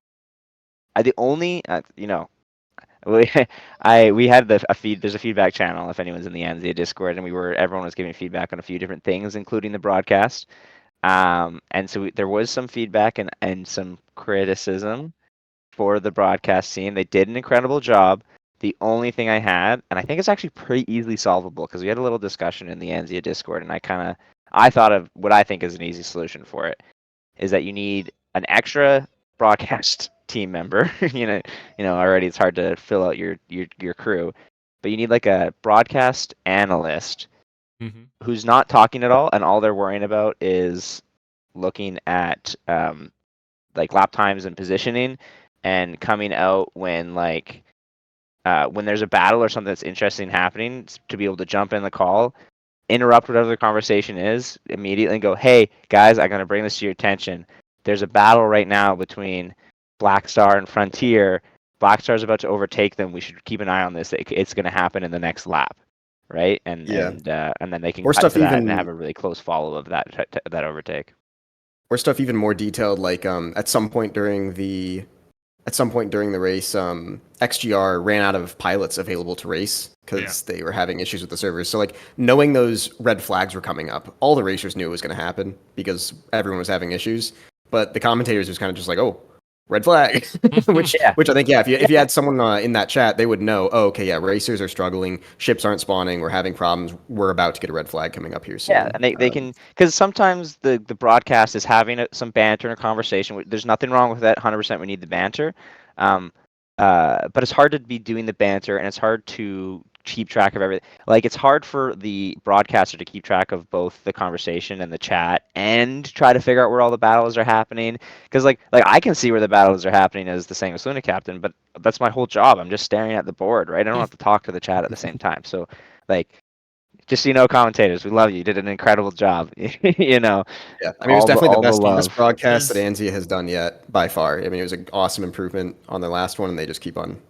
the only we had a feed. There's a feedback channel if anyone's in the ANZIA Discord, and everyone was giving feedback on a few different things, including the broadcast. And so there was some feedback and some criticism for the broadcast scene. They did an incredible job. The only thing I had, and I think it's actually pretty easily solvable because we had a little discussion in the ANZIA Discord, and I thought of what I think is an easy solution for it, is that you need an extra broadcast team member. you know, already it's hard to fill out your crew, but you need like a broadcast analyst who's not talking at all, and all they're worrying about is looking at like lap times and positioning, and coming out when there's a battle or something that's interesting happening, to be able to jump in the call, interrupt whatever the conversation is immediately, and go, "Hey guys, I'm gonna bring this to your attention. There's a battle right now between Black Star and Frontier. Black Star's about to overtake them. We should keep an eye on this. It's gonna happen in the next lap." Right, and then they can Or cut stuff to that even- and have a really close follow of that overtake. Or stuff even more detailed, like at some point during the race, XGR ran out of pilots available to race because they were having issues with the servers. So like knowing those red flags were coming up, all the racers knew it was going to happen because everyone was having issues. But the commentators was kind of just like, "Oh, red flag," which I think if you had someone in that chat, they would know. Oh, okay, yeah, racers are struggling, ships aren't spawning, we're having problems, we're about to get a red flag coming up here soon. Yeah, and they can, because sometimes the broadcast is having some banter and a conversation. There's nothing wrong with that. 100%, we need the banter, but it's hard to be doing the banter, and it's hard to keep track of everything. Like, it's hard for the broadcaster to keep track of both the conversation and the chat, and try to figure out where all the battles are happening. Because like I can see where the battles are happening as the St. Luna captain, but that's my whole job. I'm just staring at the board, right? I don't have to talk to the chat at the same time. So, like, just so you know, commentators, we love you. You did an incredible job. you know. Yeah, I mean, it was definitely the best love. broadcast that ANZIA has done yet by far. I mean, it was an awesome improvement on their last one, and they just keep on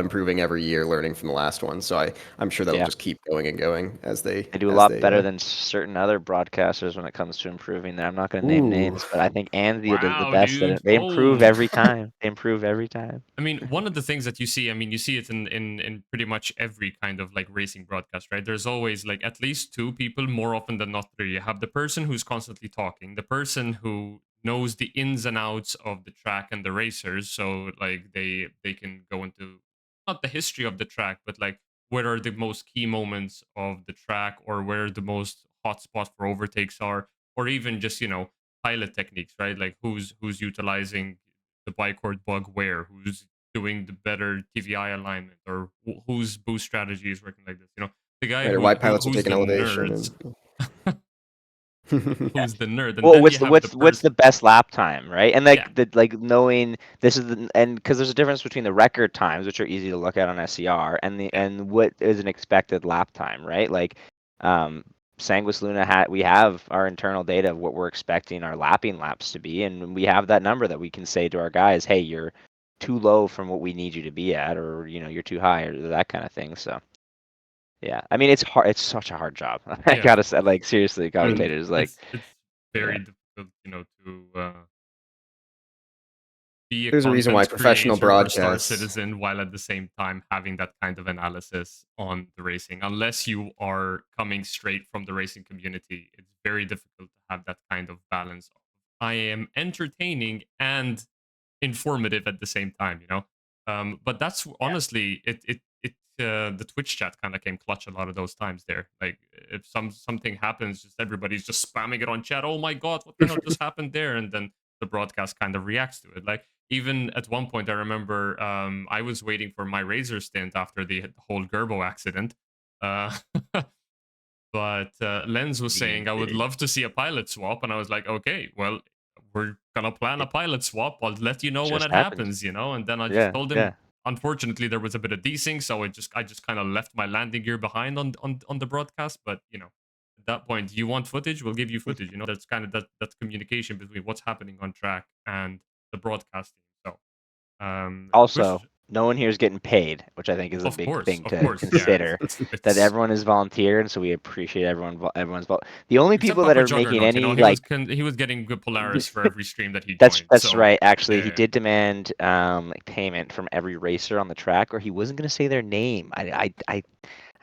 improving every year, learning from the last one. So I'm sure that'll just keep going and going as they do a lot better than certain other broadcasters when it comes to improving. I'm not going to name names, but I think ANZIA does the best. Dude. They improve every time. They improve every time. I mean, one of the things that you see, you see it in pretty much every kind of like racing broadcast, right? There's always like at least two people, more often than not three. You have the person who's constantly talking, the person who knows the ins and outs of the track and the racers, so like they can go into not the history of the track, but like where are the most key moments of the track, or where the most hot spots for overtakes are, or even just pilot techniques, right? Like who's utilizing the bicord bug where, who's doing the better TVI alignment, or whose boost strategy is working like this. The guy Right, or why pilots are who's taking the elevation. nerds, who's the nerd, and Well, then you have the what's the best lap time, right? And Yeah. like knowing this is and because there's a difference between the record times, which are easy to look at on SCR, and what is an expected lap time, right? Like, Sanguis Luna we have our internal data of what we're expecting our lapping laps to be, and we have that number that we can say to our guys, hey, you're too low from what we need you to be at, or you're too high, or that kind of thing. So. Yeah, I mean it's hard. It's such a hard job. I Yeah. gotta say, like seriously, I mean, commentators like it's very difficult, to be a There's a reason why content professional creator for Star broadcasts. Citizen while at the same time having that kind of analysis on the racing. Unless you are coming straight from the racing community, it's very difficult to have that kind of balance. I am entertaining and informative at the same time, But that's honestly the Twitch chat kind of came clutch a lot of those times there. Like if something happens, just everybody's just spamming it on chat. Oh my god, what the hell just happened there? And then the broadcast kind of reacts to it. Like even at one point, I remember I was waiting for my Razor stint after the whole Gerbo accident. Uh, but Lens was saying I would love to see a pilot swap, and I was like, okay, well, we're gonna plan a pilot swap. I'll let you know when just it happened. happens, And then I just Yeah, told him. yeah. Unfortunately, there was a bit of desync, so I just kind of left my landing gear behind on the broadcast. But at that point, you want footage? We'll give you footage. That's kind of that's communication between what's happening on track and the broadcasting. So, Also, which no one here is getting paid, which I think is a of big course, thing of to course, yeah, consider. That it's everyone is volunteer, and so we appreciate everyone's vol. The only except people that Papa are making Juggernaut. any He like he was getting good Polaris for every stream that he that's joined. that's So right. Actually, he yeah. did demand like payment from every racer on the track, or he wasn't going to say their name. I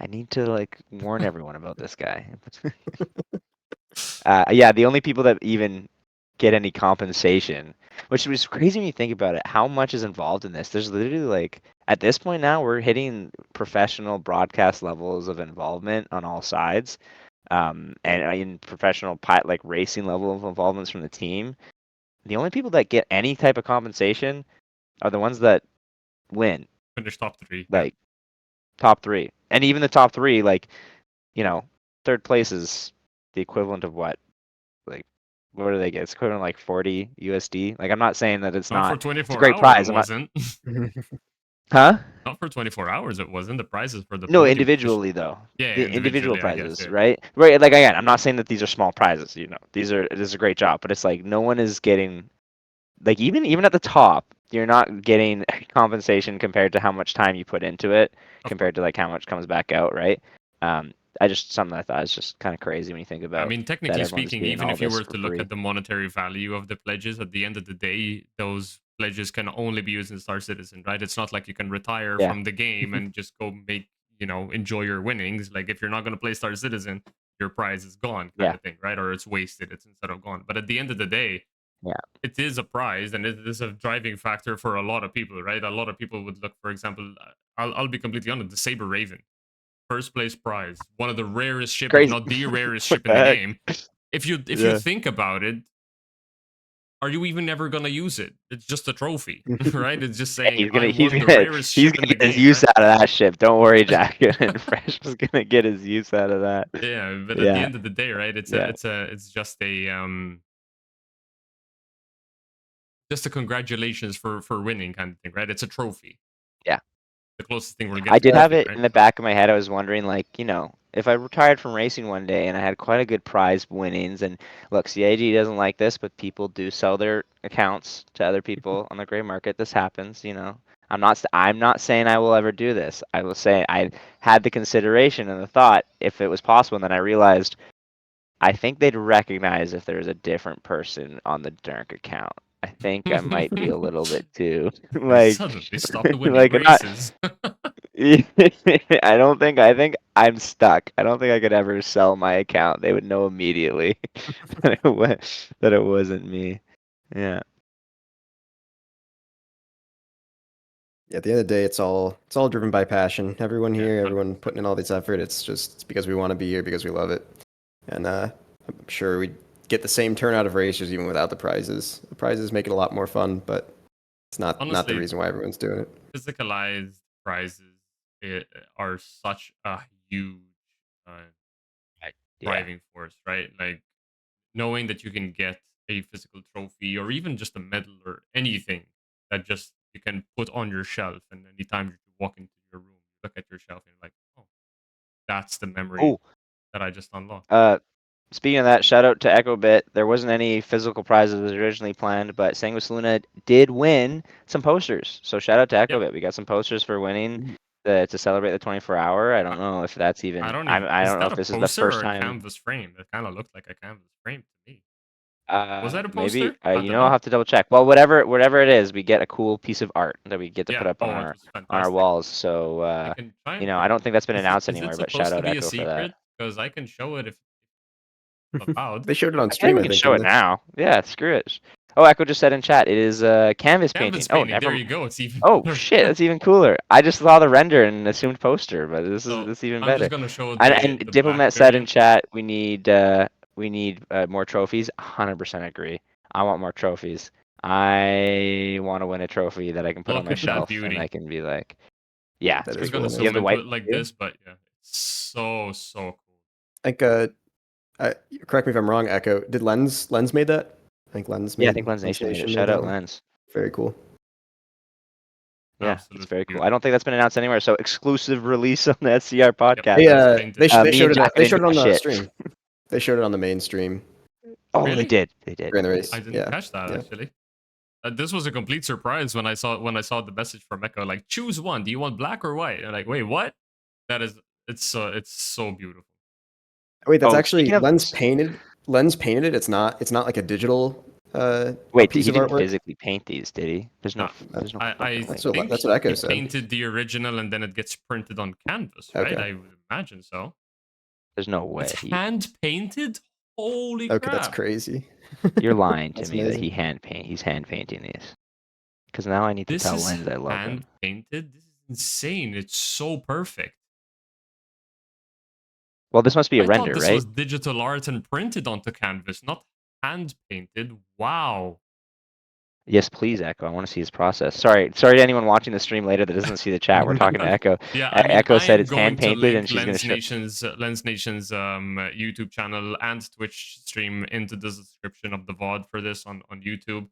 need to like warn everyone about this guy. Yeah, the only people that even get any compensation, which was crazy when you think about it, how much is involved in this. There's literally like at this point now we're hitting professional broadcast levels of involvement on all sides, and in professional like racing level of involvements from the team. The only people that get any type of compensation are the ones that win, Finish top 3. like top 3, and even the top 3, like third place is the equivalent of what? Like, what do they get? It's equivalent to like 40 USD. Like, I'm not saying that it's Not for not. 24 It's a great hours. prize. It I'm not. wasn't. Huh? Not for 24 hours. It wasn't. The prizes for the No, podium individually though. Yeah, The individual individually, I guess. prizes, Yeah. right? Right. Like again, I'm not saying that these are small prizes. This is a great job, but it's like no one is getting. Like even at the top, you're not getting compensation compared to how much time you put into it, compared to like how much comes back out, right? Something I thought is just kind of crazy when you think about. I mean, that technically everyone's speaking, getting even all if you this were for to look free. at the monetary value of the pledges, at the end of the day, those pledges can only be used in Star Citizen, right? It's not like you can retire Yeah. from the game and just go enjoy your winnings. Like if you're not going to play Star Citizen, your prize is gone, kind of thing, right? Or it's wasted. It's instead of gone. But at the end of the day, it is a prize, and it is a driving factor for a lot of people, right? A lot of people would look, for example, I'll be completely honest, the Saber Raven. First place prize, one of the rarest ship, if Crazy. not the rarest What ship in the the heck? game. If you think about it, are you even ever gonna use it? It's just a trophy, right? It's just saying He's gonna the rarest he's ship in gonna the get his game. use Right? out of that ship. Don't worry, Jack. Fresh was gonna get his use out of that. Yeah, but at the end of the day, right? It's just a congratulations for winning kind of thing, right? It's a trophy. Yeah. The closest thing we're getting. I did have it right? in the back of my head. I was wondering, like, if I retired from racing one day and I had quite a good prize winnings, and look, CIG doesn't like this, but people do sell their accounts to other people on the gray market. This happens, I'm not saying I will ever do this. I will say I had the consideration and the thought if it was possible, and then I realized I think they'd recognize if there was a different person on the Dirk account. I think I might be a little bit too like Suddenly stop the winning like races. I think I'm stuck. I don't think I could ever sell my account. They would know immediately that it wasn't me. Yeah. At the end of the day, it's all driven by passion. Everyone Yeah, here, everyone putting in all this effort. It's because we want to be here, because we love it, and I'm sure we get the same turnout of racers even without the prizes. The prizes make it a lot more fun, but it's not the Honestly, reason why everyone's doing it. physicalized prizes are such a huge uh, Yeah. driving force, right? Like knowing that you can get a physical trophy or even just a medal or anything that just you can put on your shelf, and anytime you walk into your room, you look at your shelf and you're like, oh, that's the memory Oh, that I just unlocked. speaking of that, shout out to Echo Bit. There wasn't any physical prizes as originally planned, but Sanguis Luna did win some posters. So shout out to Echo Bit. We got some posters for winning to celebrate the 24-hour. I don't know if that's even. I don't I even. Is don't know that if a this is the poster first or a time. canvas frame? It kind of looked like a canvas frame to me. Was that a Maybe poster? I you don't know, I'll know. have to double check. Well, whatever it is, we get a cool piece of art that we get to put Yeah. up Oh, on it was our fantastic. walls. So I can try and I don't think that's been announced Is it anywhere. But supposed shout to out be a Echo for that. secret? Because I can show it if allowed. They showed it on I think stream, we I can think, show it didn't they? now. Yeah, screw it. Oh, Echo just said in chat it is canvas painting. Canvas Oh, painting. There you go. It's even. Oh better. shit, that's even cooler. I just saw the render and assumed poster, but So that's even I'm better. just gonna show And the Diplomat black said in variant. chat we need more trophies. 100% agree. I want more trophies. I want to win a trophy that I can put on Look my at that shelf and beauty. I can be like, yeah, That it's I is was pretty gonna cool. really Do you zoom have the nice. into white it like too? this, but yeah, it's so cool. Like, correct me if I'm wrong, Echo. Did Lens made that? I think Lens Yeah, I made. think Lens Nation made it. Nation Shout that out one. Lens. Very cool. Yeah, it's Absolutely very cool. beautiful. I don't think that's been announced anywhere. So exclusive release on the SCR podcast. They That's painted. they Me showed and it. Jack They didn't showed it on do the shit. stream. They showed it on the main stream Oh, Really? they did. during the race. I didn't Yeah. catch that Yeah. actually. This was a complete surprise when I saw the message from Echo. Like, choose one. Do you want black or white? And like, wait, what? That is, it's so beautiful. Wait, that's Oh, actually speaking of- Lens painted. Lens painted it. It's not like a digital Wait, piece he of didn't artwork. physically paint these, did he? There's no I fucking That's way. what Echo he said. painted the original and then it gets printed on canvas, right? Okay. I would imagine so. There's no way. It's hand painted. Holy Okay, crap! that's crazy. You're lying to That's me amazing. that he's hand painting these. Because now I need to This tell is Lens I love hand him. painted. This is insane. It's so perfect. Well, this must be a I render, thought this right? was digital art and printed onto canvas, not hand painted. Wow. Yes, please, Echo. I want to see his process. Sorry to anyone watching the stream later that doesn't see the chat. We're talking to Echo. Yeah, I mean, Echo I said am it's going hand to painted, link and she's going to show. Lens Nation's YouTube channel and Twitch stream into the description of the VOD for this on YouTube.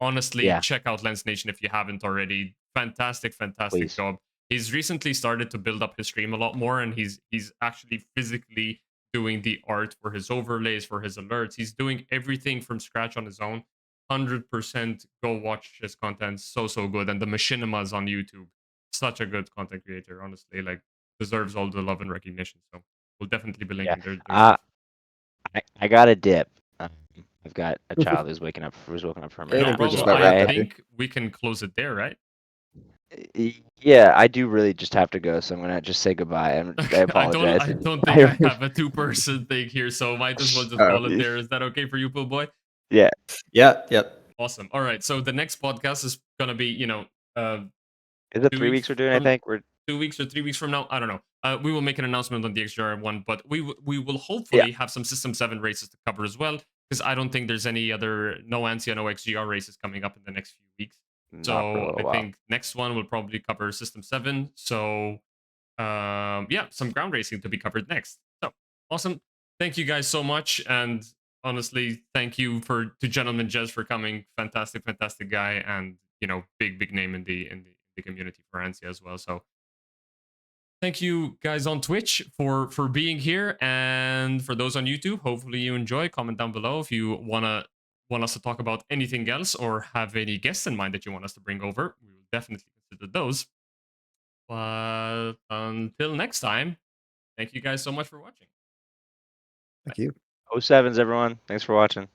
Honestly, Yeah. check out Lens Nation if you haven't already. Fantastic Please. job. He's recently started to build up his stream a lot more, and he's actually physically doing the art for his overlays, for his alerts. He's doing everything from scratch on his own. 100% go watch his content. So good. And the Machinimas on YouTube, such a good content creator, honestly, like deserves all the love and recognition. So we'll definitely be linking their stuff. I got a dip. I've got a child who's woken up from a Yeah, I No think we're nap. just problem. about So wrapped I up here. think we can close it there, right? Yeah, I do really just have to go, so I'm gonna just say goodbye. I apologize. I don't think I have a two-person thing here, so might as well just call it there. Is that okay for you, Pool Boy? Yeah. Yep. Awesome. All right. So the next podcast is gonna be, Is it 2 3 weeks we're doing? I think we're 2 weeks or 3 weeks from now. I don't know. We will make an announcement on the XGR one, but we will hopefully have some System 7 races to cover as well, because I don't think there's any other no ANZIA, no XGR races coming up in the next few weeks. not for a So little I while. think next one will probably cover System 7. So yeah, some ground racing to be covered next. So awesome. Thank you guys so much. And honestly, thank you to GentlemanJez for coming. Fantastic guy, and big name in the community for ANZIA as well. So thank you guys on Twitch for being here, and for those on YouTube, hopefully you enjoy. Comment down below if you want us to talk about anything else or have any guests in mind that you want us to bring over. We will definitely consider those. But until next time, thank you guys so much for watching. Thank you. 07s, everyone. Thanks for watching.